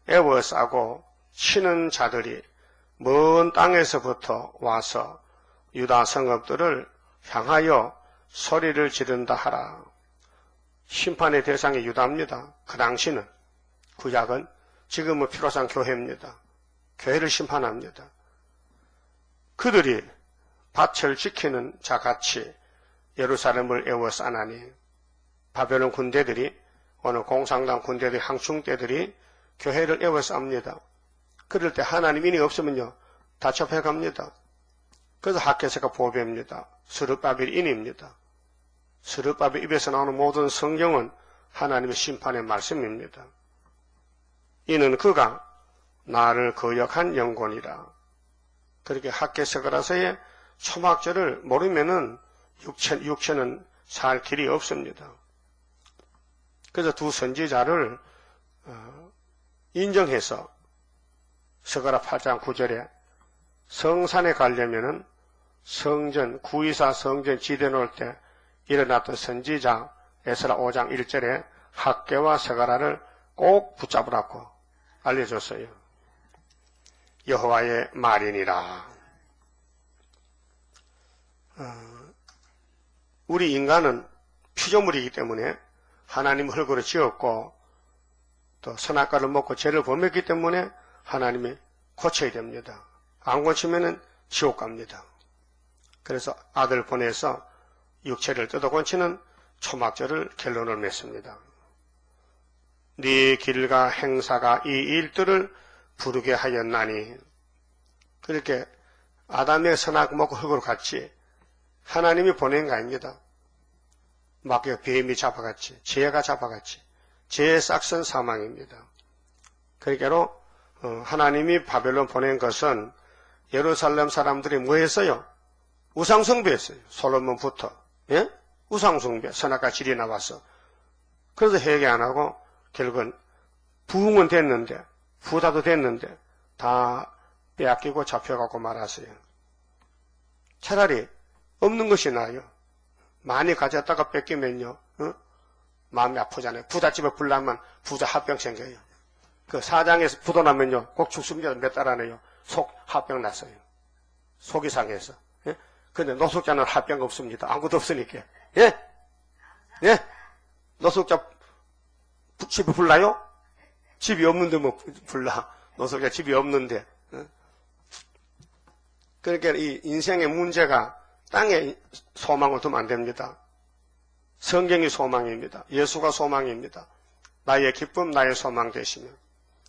Speaker 1: 애워싸고 치는 자들이 먼 땅에서부터 와서 유다 성읍들을 향하여 소리를 지른다 하라. 심판의 대상이 유다입니다. 그 당시는, 구약은, 지금은 피로상 교회입니다. 교회를 심판합니다. 그들이 밭을 지키는 자같이 예루살렘을 에워싸나니, 바벨론 군대들이, 오늘 공산당 군대들, 항충대들이 교회를 에워쌉니다. 그럴 때 하나님 인이 없으면요 다 접해갑니다. 그래서 학개서가 보배입니다. 스룹바벨 인입니다. 스룹바벨 입에서 나오는 모든 성경은 하나님의 심판의 말씀입니다. 이는 그가 나를 거역한 영혼이라. 그렇게 학개서가라서의 초막절을 모르면은 육체는 살 길이 없습니다. 그래서 두 선지자를 인정해서 스가랴 8장 9절에 성산에 가려면은 성전, 구이사 성전 지대 놓을 때 일어났던 선지자 에스라 5장 1절에 학개와 스가랴를 꼭 붙잡으라고 알려줬어요. 여호와의 말이니라. 우리 인간은 피조물이기 때문에 하나님 흙으로 지었고 또 선악과를 먹고 죄를 범했기 때문에 하나님이 고쳐야 됩니다. 안 고치면은 지옥 갑니다. 그래서 아들 보내서 육체를 뜯어 고치는 초막절을 결론을 맺습니다. 네 길과 행사가 이 일들을 부르게 하였나니, 그렇게 아담의 선악 먹고 흙으로 갔지 하나님이 보낸 거 아닙니다. 막 뱀이 잡아갔지, 죄가 잡아갔지. 죄의 싹선 사망입니다. 그러니까 하나님이 바벨론 보낸 것은 예루살렘 사람들이 뭐 했어요? 우상숭배했어요. 솔로몬부터. 예? 우상숭배, 선악과 질이 나와서. 그래서 회개 안 하고 결국은 부흥은 됐는데, 부다도 됐는데 다 빼앗기고 잡혀가고 말았어요. 차라리 없는 것이 나아요. 많이 가졌다가 뺏기면요, 마음이 아프잖아요. 부잣집에 불나면 부자 합병 생겨요. 그 사장에서 부도 나면요, 꼭 죽습니다. 몇 달 안에요. 속 합병 났어요. 속이 상해서. 예? 근데 노숙자는 합병 없습니다. 아무것도 없으니까. 예? 예? 노숙자 집에 불나요? 집이 없는데 뭐 불나. 노숙자 집이 없는데. 예? 그러니까 이 인생의 문제가 땅에 소망을 두면 안 됩니다. 성경이 소망입니다. 예수가 소망입니다. 나의 기쁨, 나의 소망 되시면.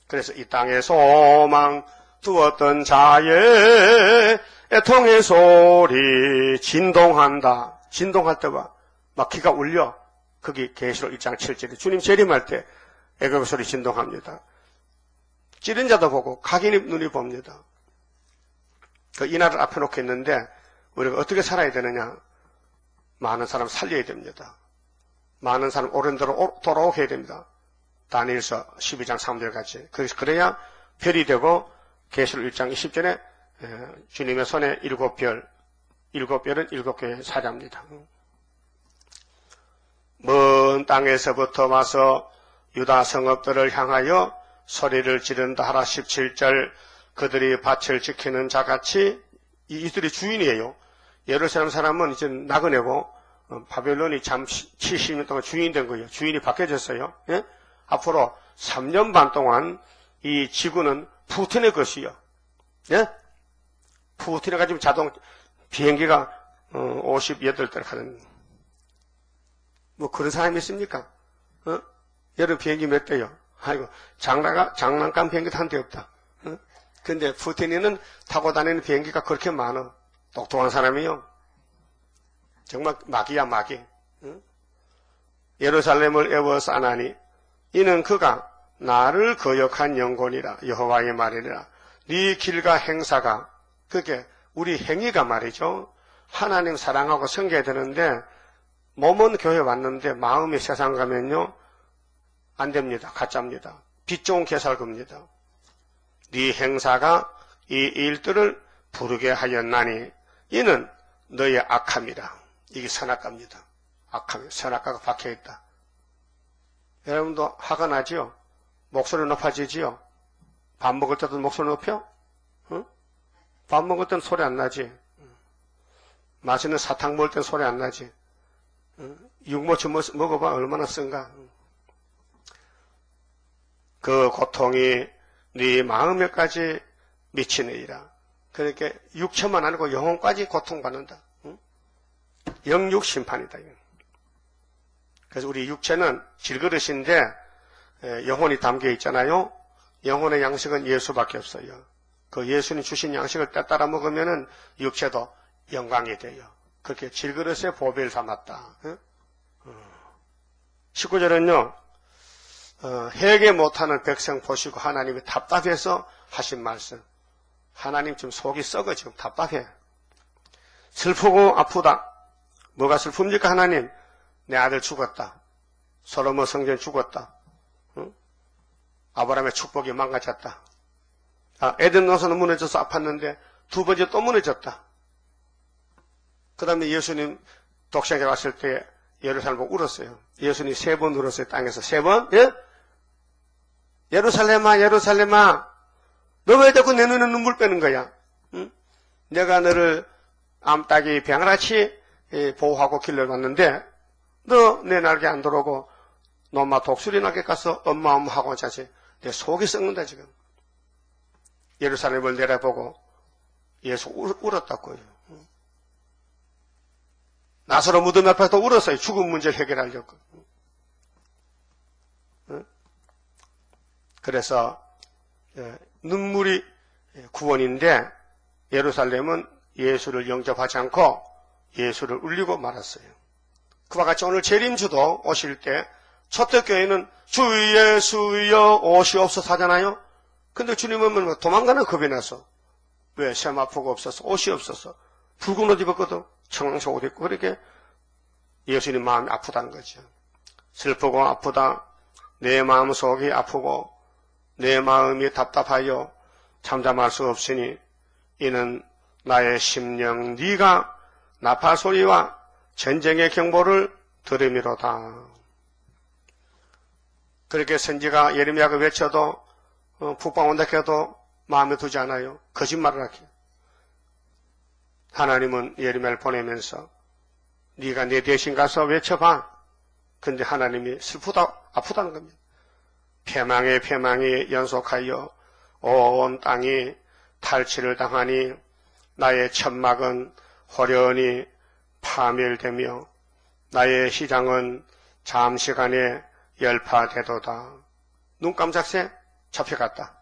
Speaker 1: 그래서 이 땅에 소망 두었던 자의 애통의 소리 진동한다. 진동할 때와 막 귀가 울려. 거기 계시록 1장 7절에 주님 재림할 때 애곡의 소리 진동합니다. 찌른 자도 보고 각인의 눈이 봅니다. 그 이날을 앞에 놓고 있는데 우리가 어떻게 살아야 되느냐? 많은 사람 살려야 됩니다. 많은 사람 옳은 대로 돌아오게 해야 됩니다. 다니엘서 12장 3절 같이. 그래야 별이 되고 계시록 1장 20절에 주님의 손에 7별, 7별은 7개의 사자입니다. 먼 땅에서부터 와서 유다 성읍들을 향하여 소리를 지른다 하라. 17절. 그들이 밭을 지키는 자같이 이들이 주인이에요. 예루살렘 사람은 이제 나그네고 바벨론이 잠시 70년 동안 주인 된 거예요. 주인이 바뀌어졌어요. 예? 앞으로 3년 반 동안 이 지구는 푸틴의 것이요. 예? 푸틴이 가지고 비행기가 58대를 가는, 뭐 그런 사람이 있습니까? 여름 비행기 몇 대요? 아이고, 장난감 비행기도 한 대 없다. 근데 푸틴이는 타고 다니는 비행기가 그렇게 많아. 똑똑한 사람이요. 정말 마귀야, 마귀. 예루살렘을 애워 싸나니 이는 그가 나를 거역한 영혼이라. 여호와의 말이라. 네 길과 행사가, 그게 우리 행위가 말이죠. 하나님 사랑하고 섬겨야 되는데 몸은 교회 왔는데 마음이 세상 가면요 안 됩니다. 가짜입니다. 빛 좋은 개살급니다. 네 행사가 이 일들을 부르게 하였나니 이는 너의 악함이라. 이게 선악과입니다. 악함, 선악과가 박혀있다. 여러분도 화가 나지요? 목소리 높아지지요? 밥 먹을 때도 목소리 높여? 응? 밥 먹을 때는 소리 안 나지? 맛있는 사탕 먹을 때는 소리 안 나지? 응? 육모치 먹어봐. 얼마나 쓴가? 그 고통이 네 마음에까지 미치느니라. 그러니까 육체만 아니고 영혼까지 고통받는다. 응? 영육 심판이다. 그래서 우리 육체는 질그릇인데 영혼이 담겨 있잖아요. 영혼의 양식은 예수밖에 없어요. 그 예수님 주신 양식을 따라 먹으면은 육체도 영광이 돼요. 그렇게 질그릇에 보배를 삼았다. 응? 19절은요. 회개 못하는 백성 보시고 하나님이 답답해서 하신 말씀. 하나님 지금 속이 썩어 지금 답답해. 슬프고 아프다. 뭐가 슬픕니까 하나님? 내 아들 죽었다. 솔로몬 성전 죽었다. 응? 아브라함의 축복이 망가졌다. 에덴 노선은 무너져서 아팠는데 두 번째 또 무너졌다. 그 다음에 예수님 독생자 왔을 때 예루살렘 보고 울었어요. 예수님 3번 울었어요. 땅에서 3번. 예? 예루살렘아, 예루살렘아, 너 왜 자꾸 내 눈에 눈물 빼는 거야? 응? 내가 너를 암탉이 병아같이 보호하고 길러봤는데 너 내 날개 안 들어오고 너마 독수리 나게 가서 엄마 하고 자지. 내 속이 썩는다 지금. 예루살렘을 내려보고 예수 울었다고요. 나사로 무덤 앞에서 울었어요. 죽음 문제 해결하려고. 그래서 눈물이 구원인데 예루살렘은 예수를 영접하지 않고 예수를 울리고 말았어요. 그와 같이 오늘 재림주도 오실 때 초대교회는 주 예수여 오시옵소서 하잖아요. 근데 주님은 도망가는 겁이 나서 왜 세마포가 없어서 옷이 없어서 붉은 옷 입었거든. 청황색 옷 입고 그렇게 예수님 마음이 아프다는 거죠. 슬프고 아프다. 내 마음속이 아프고 내 마음이 답답하여 잠잠할 수 없으니 이는 나의 심령 네가 나팔 소리와 전쟁의 경보를 들음이로다. 그렇게 선지가 예레미야가 외쳐도 북방 온다 해도 마음에 두지 않아요. 거짓말을 하게. 하나님은 예레미야를 보내면서 네가 내 대신 가서 외쳐봐. 근데 하나님이 슬프다 아프다는 겁니다. 패망에 연속하여 온 땅이 탈취를 당하니 나의 천막은 호련히 파멸되며 나의 시장은 잠시간에 열파되도다. 눈 깜짝새 잡혀갔다.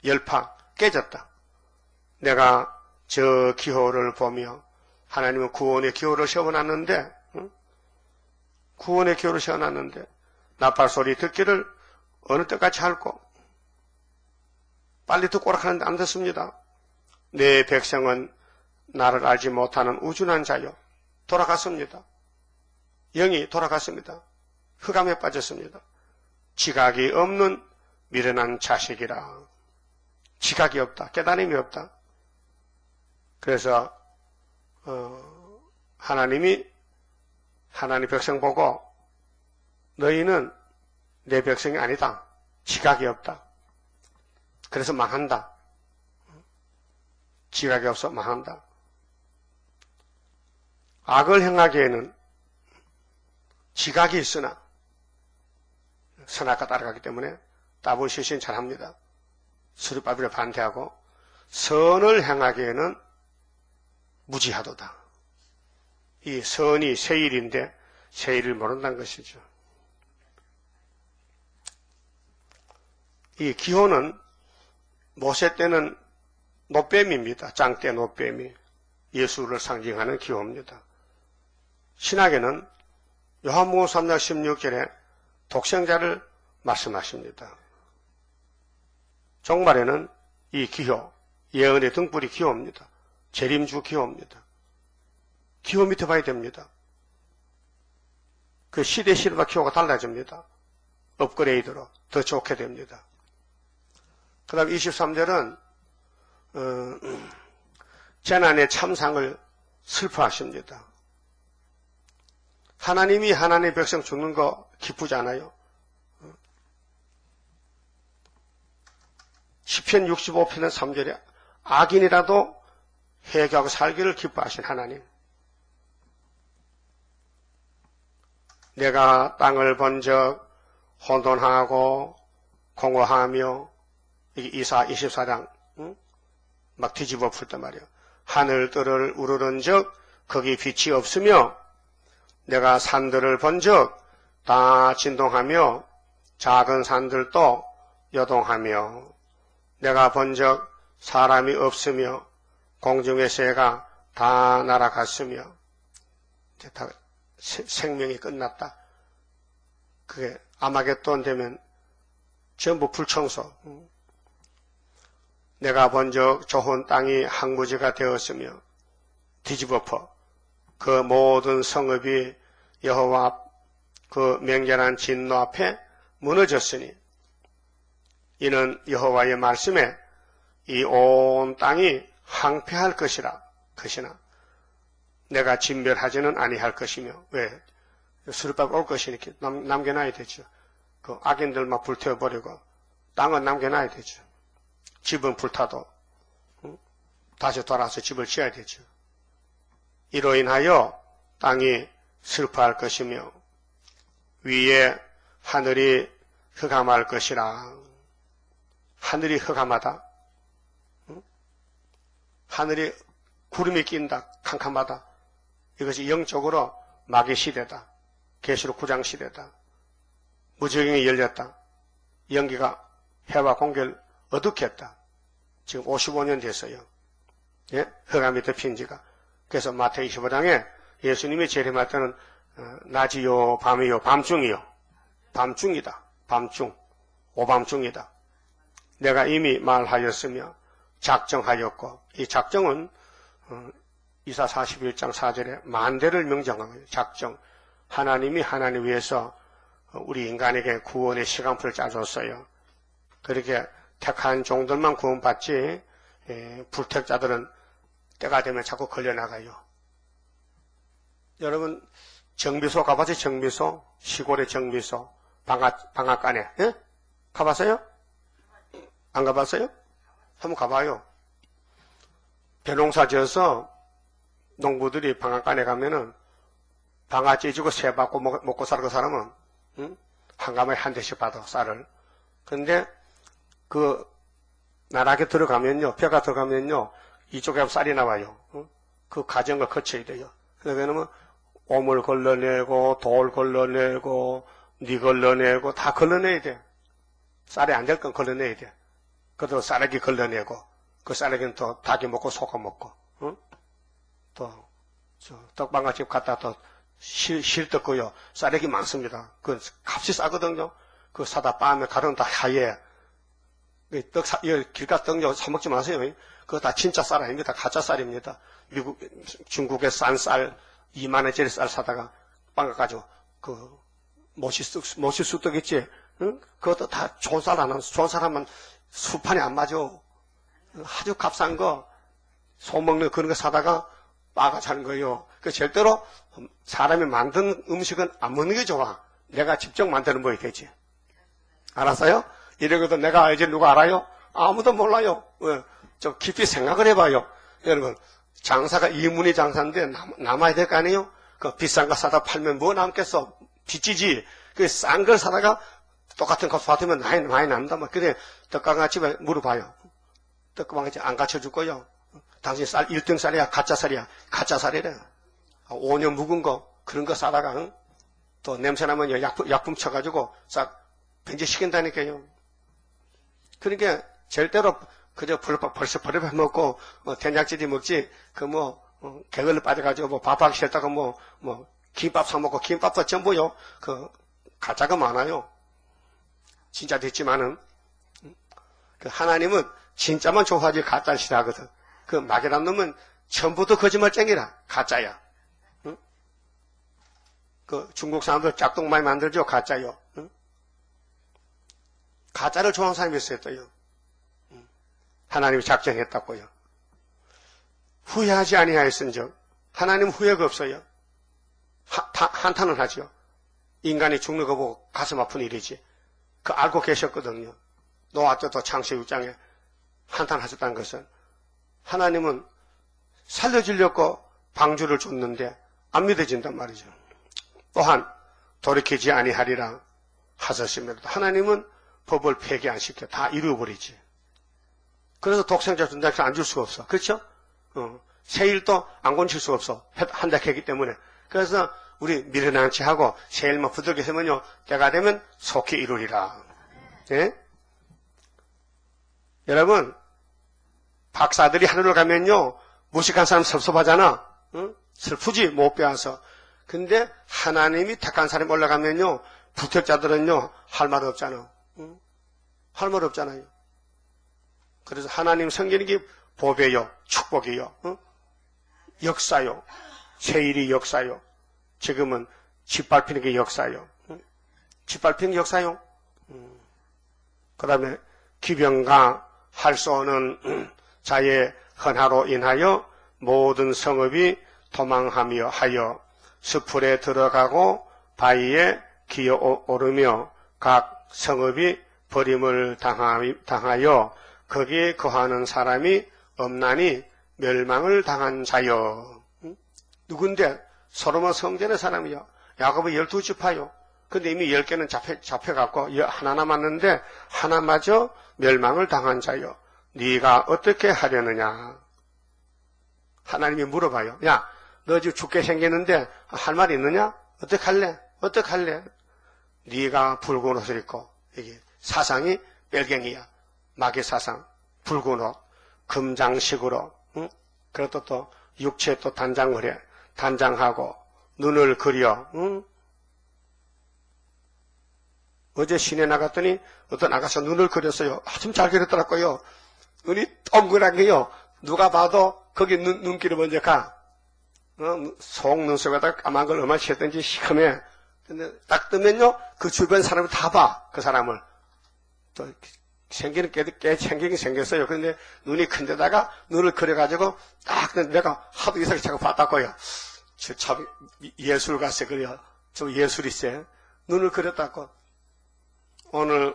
Speaker 1: 열파 깨졌다. 내가 저 기호를 보며 하나님은 구원의 기호를 세워놨는데 구원의 기호를 세워놨는데 나팔 소리 듣기를 어느 때까지 할꼬 빨리 듣고 오라 하는데 안 듣습니다. 내 백성은 나를 알지 못하는 우준한 자요 돌아갔습니다. 영이 돌아갔습니다. 흑암에 빠졌습니다. 지각이 없는 미련한 자식이라. 지각이 없다. 깨달음이 없다. 그래서 하나님 백성 보고 너희는 내 백성이 아니다. 지각이 없다. 그래서 망한다. 지각이 없어 망한다. 악을 행하기에는 지각이 있으나 선악과 따라가기 때문에 따분 실신 잘합니다. 수리바비를 반대하고 선을 행하기에는 무지하도다. 이 선이 세일인데 세일을 모른다는 것이죠. 이 기호는 모세 때는 노뱀입니다. 짱대 노뱀이 예수를 상징하는 기호입니다. 신학에는 요한복음 3장 16절에 독생자를 말씀하십니다. 종말에는 이 기호, 예언의 등불이 기호입니다. 재림주 기호입니다. 기호 밑에 봐야 됩니다. 그 시대마다 기호가 달라집니다. 업그레이드로 더 좋게 됩니다. 그 다음 23절은 재난의 참상을 슬퍼하십니다. 하나님이 하나님의 백성 죽는 거 기쁘지 않아요? 시편 65편의 3절에 악인이라도 회개하고 살기를 기뻐하신 하나님. 내가 땅을 본적 혼돈하고 공허하며 이게 이사 24장 막 뒤집어 풀단 말이에요. 하늘들을 우르른 적 거기 빛이 없으며 내가 산들을 본적 다 진동하며 작은 산들도 여동하며 내가 본적 사람이 없으며 공중의 새가 다 날아갔으며 이제 다 생명이 끝났다. 그게 아마겟돈 되면 전부 불청소. 내가 본적 좋은 땅이 항무지가 되었으며 뒤집어퍼 그 모든 성읍이 여호와 그 맹렬한 진노 앞에 무너졌으니 이는 여호와의 말씀에 이 온 땅이 항폐할 것이라. 것이나 내가 진멸하지는 아니할 것이며 왜? 수르밥 올 것이니까 남겨놔야 되죠. 그 악인들 막 불태워버리고 땅은 남겨놔야 되죠. 집은 불타도 다시 돌아와서 집을 지어야 되죠. 이로 인하여 땅이 슬퍼할 것이며 위에 하늘이 흑암할 것이라. 하늘이 흑암하다. 응? 하늘이 구름이 낀다. 캄캄하다. 이것이 영적으로 마귀 시대다. 계시록 9장 시대다. 무저경이 열렸다. 연기가 해와 공기를 어둡게 했다. 지금 55년 됐어요. 예? 흑암이 덮인 지가. 그래서 마태복음 25장에 예수님이 재림할 때는 낮이요 밤이요 밤중이요. 밤중이다. 밤중. 오밤중이다. 내가 이미 말하였으며 작정하였고 이 작정은 이사 41장 4절에 만대를 명정한 거예요. 작정. 하나님이 하나님 위해서 우리 인간에게 구원의 시간표를 짜줬어요. 그렇게 택한 종들만 구원받지 불택자들은 때가 되면 자꾸 걸려나가요. 여러분 정비소 가봤어요? 정비소? 시골의 정비소 방앗간에 예? 가봤어요? 안 가봤어요? 한번 가봐요. 벼농사 지어서 농부들이 방앗간에 가면은 방아 찢고 새 받고 먹고 살 그 사람은 한가마에 한 대씩 받아 쌀을. 근데 그 나락에 들어가면요, 벼가 들어가면요, 이쪽에 쌀이 나와요. 그 과정을 거쳐야 돼요. 그러면 오물 걸러내고 돌 걸러내고 니 걸러내고 다 걸러내야 돼. 쌀이 안 될 건 걸러내야 돼. 그래도 쌀에기 걸러내고 그 쌀에기는 또 닭이 먹고 소가 먹고 또 떡방아집 갔다 또 실떡고요. 쌀에기 많습니다. 그 값이 싸거든요. 그 사다 빠면 가루는 다 하얘. 길가 떡요 사먹지 마세요. 그거 다 진짜 쌀 아닙니다. 가짜 쌀입니다. 중국의 싼 쌀 2만원짜리 쌀 사다가 빵 가가지고 그 모시 쑥떡 있지? 응? 그것도 다 좋은 쌀 안 하면 좋은 사람은 수판이 안 맞아. 아주 값싼 거 소먹는 그런 거 사다가 빠가 자는 거예요. 그 절대로 사람이 만든 음식은 안 먹는 게 좋아. 내가 직접 만드는 거이 되지. 알았어요? 이러거든 내가 알지 누가 알아요? 아무도 몰라요. 좀 깊이 생각을 해봐요. 여러분 장사가 이문희 장사인데 남아야 될 거 아니에요? 그 비싼 거 사다 팔면 뭐 남겠어? 빚지지. 그 싼 걸 사다가 똑같은 값 받으면 많이 남다. 그래 떡강아집에 물어봐요. 떡강아집 안 갖춰줄 거요. 당신 쌀 1등 쌀이야? 가짜 쌀이야? 가짜 쌀이래. 5년 묵은 거 그런 거 사다가 또 냄새나면 약품 쳐가지고 싹 변제시킨다니까요. 그러니까 절대로 그저 벌써 버려 먹고 된장찌개 먹지 개걸로 빠져가지고 밥하기 싫다고 김밥 사 먹고 김밥도 전부요 그 가짜가 많아요. 진짜 됐지만은 그 하나님은 진짜만 좋아하지 가짜를 싫어하거든. 그 마귀란 놈은 전부터 거짓말쟁이라 가짜야. 응? 그 중국 사람들 짝꿍 많이 만들죠. 가짜요. 응? 가짜를 좋아하는 사람이 있어요. 또요. 하나님이 작정했다고요. 후회하지 아니하였은즉 하나님 후회가 없어요. 한탄은 하죠. 인간이 죽는 거 보고 가슴 아픈 일이지. 그 알고 계셨거든요. 노아 때도 창세기 6장에 한탄하셨다는 것은 하나님은 살려주려고 방주를 줬는데 안 믿어진단 말이죠. 또한 돌이키지 아니하리라 하셨습니다. 하나님은 법을 폐기 안 시켜 다 이루어버리지. 그래서 독생자 준다 해서 안 줄 수가 없어. 그렇죠? 세일도 안 건칠 수가 없어. 한다 했기 때문에. 그래서 우리 미련한 채 하고 세일만 부들게 세면요 때가 되면 속히 이루리라. 예? 여러분 박사들이 하늘을 가면요 무식한 사람 섭섭하잖아. 응? 슬프지 못 배워서. 근데 하나님이 택한 사람이 올라가면요 부택자들은요 할 말 없잖아. 응? 할 말 없잖아요. 그래서 하나님 섬기는 게 보배요 축복이요. 응? 역사요. 세일이 역사요. 지금은 짓밟히는 게 역사요. 응? 짓밟히는 게 역사요. 그 다음에 기병과 할 수 없는 자의 헌화로 인하여 모든 성읍이 도망하며 하여 숲풀에 들어가고 바위에 기어 오르며 각 성읍이 버림을 당하여 거기에 거하는 사람이 없나니 멸망을 당한 자여. 누군데? 솔로몬 성전의 사람이요. 야곱의 12지파요. 근데 이미 10개는 잡혀갖고 하나 남았는데 하나마저 멸망을 당한 자여 네가 어떻게 하려느냐. 하나님이 물어봐요. 야, 너 지금 죽게 생겼는데 할 말 있느냐? 어떻게 할래? 어떻게 할래? 네가 붉은 옷을 입고, 이게 사상이 빨갱이야. 마귀 사상, 붉은 옷, 금장식으로, 응? 그것도 또 육체에 또 단장을 해. 단장하고 눈을 그려. 응? 어제 시내 나갔더니 어떤 아가씨가 눈을 그렸어요. 아주 잘 그렸더라고요. 눈이 동그랗게요. 누가 봐도 거기 눈길을 먼저 가. 속 눈썹에다가 까만 걸 얼마나 칠했든지 시커매. 근데 딱 뜨면요, 그 주변 사람을 다 봐. 그 사람을. 또 생기는 꽤 생기긴 생겼어요. 그런데 눈이 큰 데다가 눈을 그려가지고 딱 내가 하도 이상하게 자꾸 봤다고요. 저 참 예술가세 그려. 좀 예술이세. 눈을 그렸다고. 오늘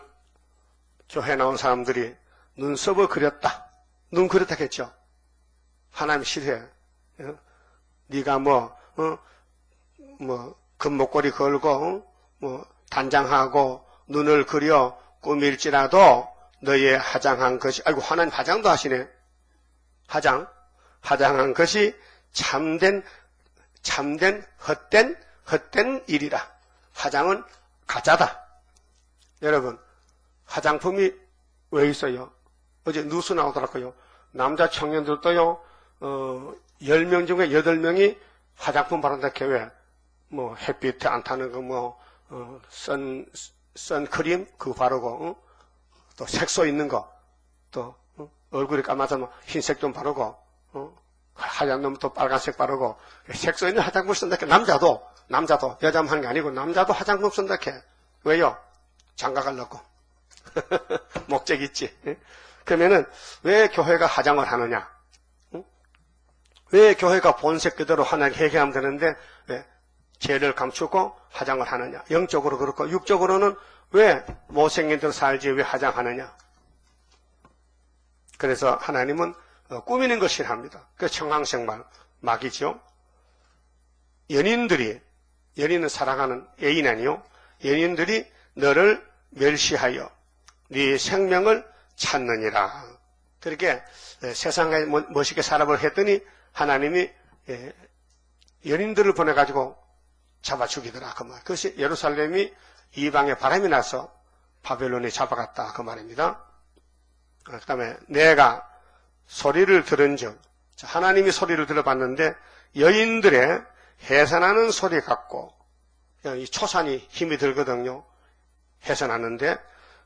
Speaker 1: 교회 나온 사람들이 눈썹을 그렸다. 눈 그렸다 했죠. 하나님 싫어해. 네가 금목걸이 걸고, 단장하고, 눈을 그려 꾸밀지라도 너의 화장한 것이, 아이고, 하나님 화장도 하시네. 화장한 것이 참된, 헛된 일이라. 화장은 가짜다. 여러분, 화장품이 왜 있어요? 어제 뉴스 나오더라고요. 남자 청년들도요, 10명 중에 8명이 화장품 바른다 왜? 햇빛에 안 타는 거, 선크림, 그거 바르고, 또 색소 있는 거, 또, 얼굴이 까마서 흰색 좀 바르고, 하얀 놈 또 빨간색 바르고, 색소 있는 화장품 쓴다 남자도, 여자만 하는 게 아니고, 남자도 화장품 쓴다 왜요? 장가 가려고. 목적 있지. 그러면은, 왜 교회가 화장을 하느냐? 왜 교회가 본색 그대로 하나님 회개하면 되는데, 왜 죄를 감추고 화장을 하느냐? 영적으로 그렇고, 육적으로는 왜 못생긴 대로 살지 왜 화장하느냐? 그래서 하나님은 꾸미는 걸 싫어합니다. 그 청황생말, 마귀죠. 연인은 사랑하는 애인 아니요. 연인들이 너를 멸시하여 네 생명을 찾느니라. 그렇게 세상에 멋있게 살아볼 했더니 하나님이 연인들을 보내가지고 잡아 죽이더라. 그 말. 그것이 예루살렘이 이방에 바람이 나서 바벨론이 잡아갔다. 그 말입니다. 그 다음에 내가 소리를 들은 즉, 하나님이 소리를 들어봤는데 여인들의 해산하는 소리 같고, 이 초산이 힘이 들거든요. 해산하는데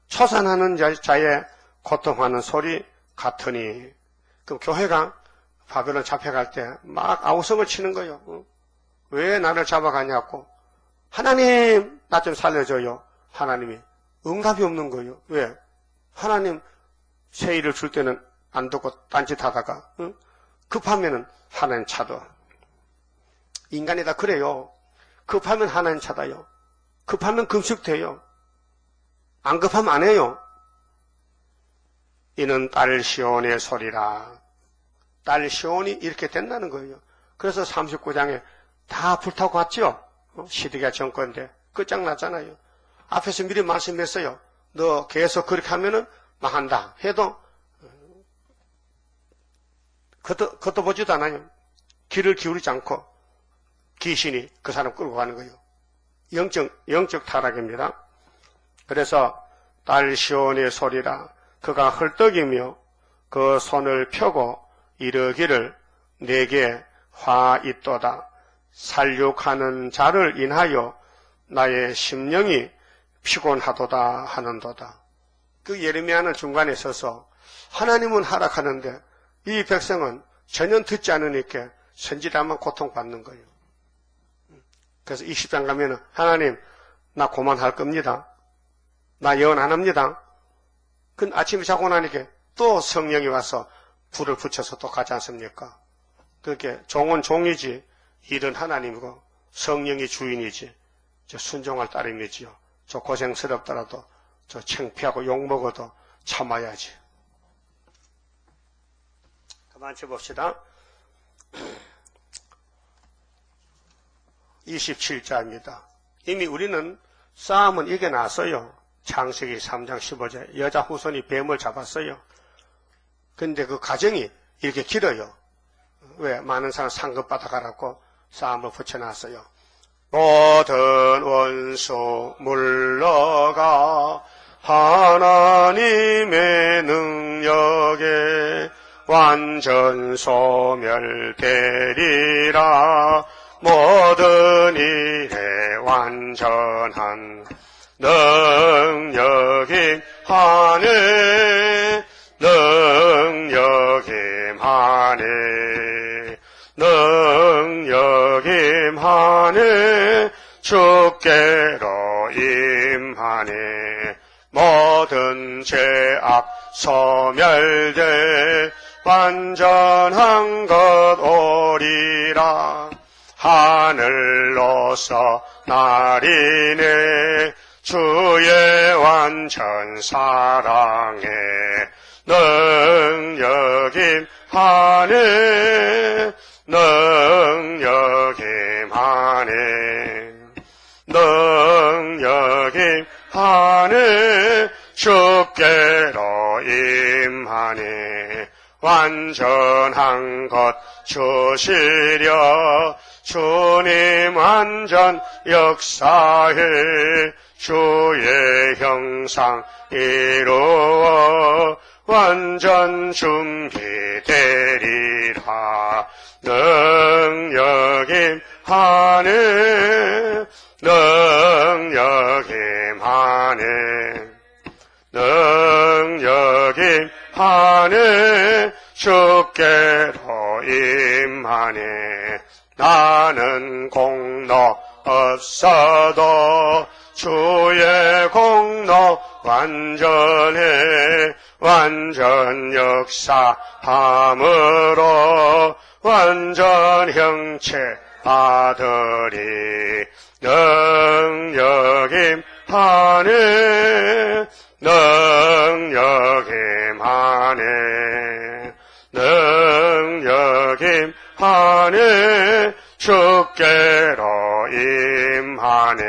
Speaker 1: 초산하는 자의 고통하는 소리 같으니. 그럼 교회가 바벨론 잡혀갈 때 막 아우성을 치는 거예요. 왜 나를 잡아가냐고. 하나님 나 좀 살려줘요. 하나님이 응답이 없는 거예요. 왜? 하나님 세일을 줄 때는 안 듣고 딴짓하다가 급하면은 하나님 차도. 인간이 다 그래요. 급하면 하나님 차다요. 급하면 금식돼요. 안 급하면 안 해요. 이는 딸 시온의 소리라. 딸 시온이 이렇게 된다는 거예요. 그래서 39장에 다 불타고 갔죠. 시드기야 정권인데 끝장났잖아요. 앞에서 미리 말씀했어요. 너 계속 그렇게 하면은 망한다 해도 그것도 보지도 않아요. 귀를 기울이지 않고 귀신이 그 사람 끌고 가는 거예요. 영적 타락입니다. 그래서 딸 시온의 소리라. 그가 헐떡이며 그 손을 펴고 이르기를 내게 화 있도다. 살육하는 자를 인하여 나의 심령이 피곤하도다 하는도다. 그 예레미야는 중간에 서서 하나님은 하락하는데 이 백성은 전혀 듣지 않으니까 선지자만 고통받는 거예요. 그래서 20장 가면은 하나님 나 그만할 겁니다. 나 예언 안 합니다. 그 아침에 자고 나니까 또 성령이 와서 불을 붙여서 또 가지 않습니까? 그렇게 종은 종이지 일은 하나님이고 성령이 주인이지 저 순종할 따름이지요. 저 고생스럽더라도 저 창피하고 욕먹어도 참아야지. 가만 쳐봅시다. 27자입니다. 이미 우리는 싸움은 이겨놨어요. 창세기 3장 15절 여자 후손이 뱀을 잡았어요. 근데 그 과정이 이렇게 길어요. 왜? 많은 사람 상급 받아가라고 싸움을 붙여놨어요. 모든 원수 물러가 하나님의 능력에 완전 소멸되리라. 모든 일에 완전한 능력임 하네. 능력임 하네. 능력임 하네. 주께로 임하네. 모든 죄악 소멸돼 완전한 것 오리라. 하늘로서 날이네. 주의 완전 사랑에 능력임 하네. 능력임 하네. 능력임 하네. 주께로 임하네. 완전한 것 주시려. 주님 완전 역사해 주의 형상 이루어 완전 준비되리라. 능력임 하네. 능력임 하네. 능력임 하네. 주께로 임하네. 나는 공로 없어도 주의 공로 완전해. 완전 역사함으로 완전 형체 받으리. 능력임 하네. 능력임 하네. 능력임 하네. 주께로 임하네.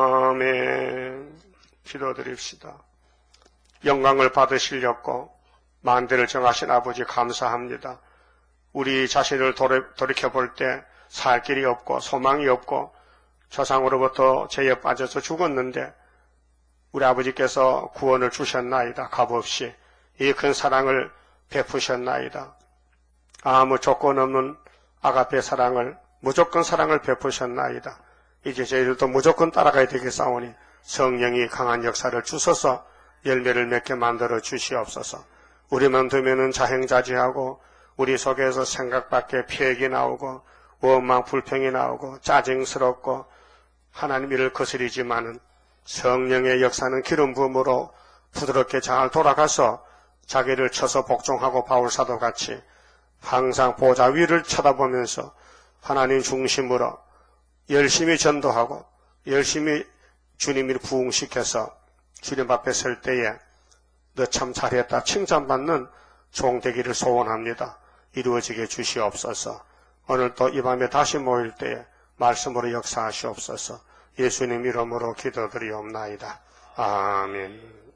Speaker 1: 아멘. 기도드립시다. 영광을 받으시려고 만대를 정하신 아버지 감사합니다. 우리 자신을 돌이켜볼 때 살 길이 없고 소망이 없고 조상으로부터 죄에 빠져서 죽었는데 우리 아버지께서 구원을 주셨나이다. 값없이 이 큰 사랑을 베푸셨나이다. 아무 조건 없는 아가페 사랑을 무조건 사랑을 베푸셨나이다. 이제 저희들도 무조건 따라가야 되겠사오니 성령이 강한 역사를 주셔서 열매를 맺게 만들어 주시옵소서. 우리만 두면은 자행자지하고 우리 속에서 생각밖에 피획이 나오고 원망 불평이 나오고 짜증스럽고 하나님 일을 거스리지만은 성령의 역사는 기름 부음으로 부드럽게 잘 돌아가서 자기를 쳐서 복종하고 바울사도 같이 항상 보좌 위를 쳐다보면서 하나님 중심으로 열심히 전도하고 열심히 주님을 부흥시켜서 주님 앞에 설 때에 너 참 잘했다 칭찬받는 종 되기를 소원합니다. 이루어지게 주시옵소서. 오늘 또 이 밤에 다시 모일 때에 말씀으로 역사하시옵소서. 예수님 이름으로 기도드리옵나이다. 아멘.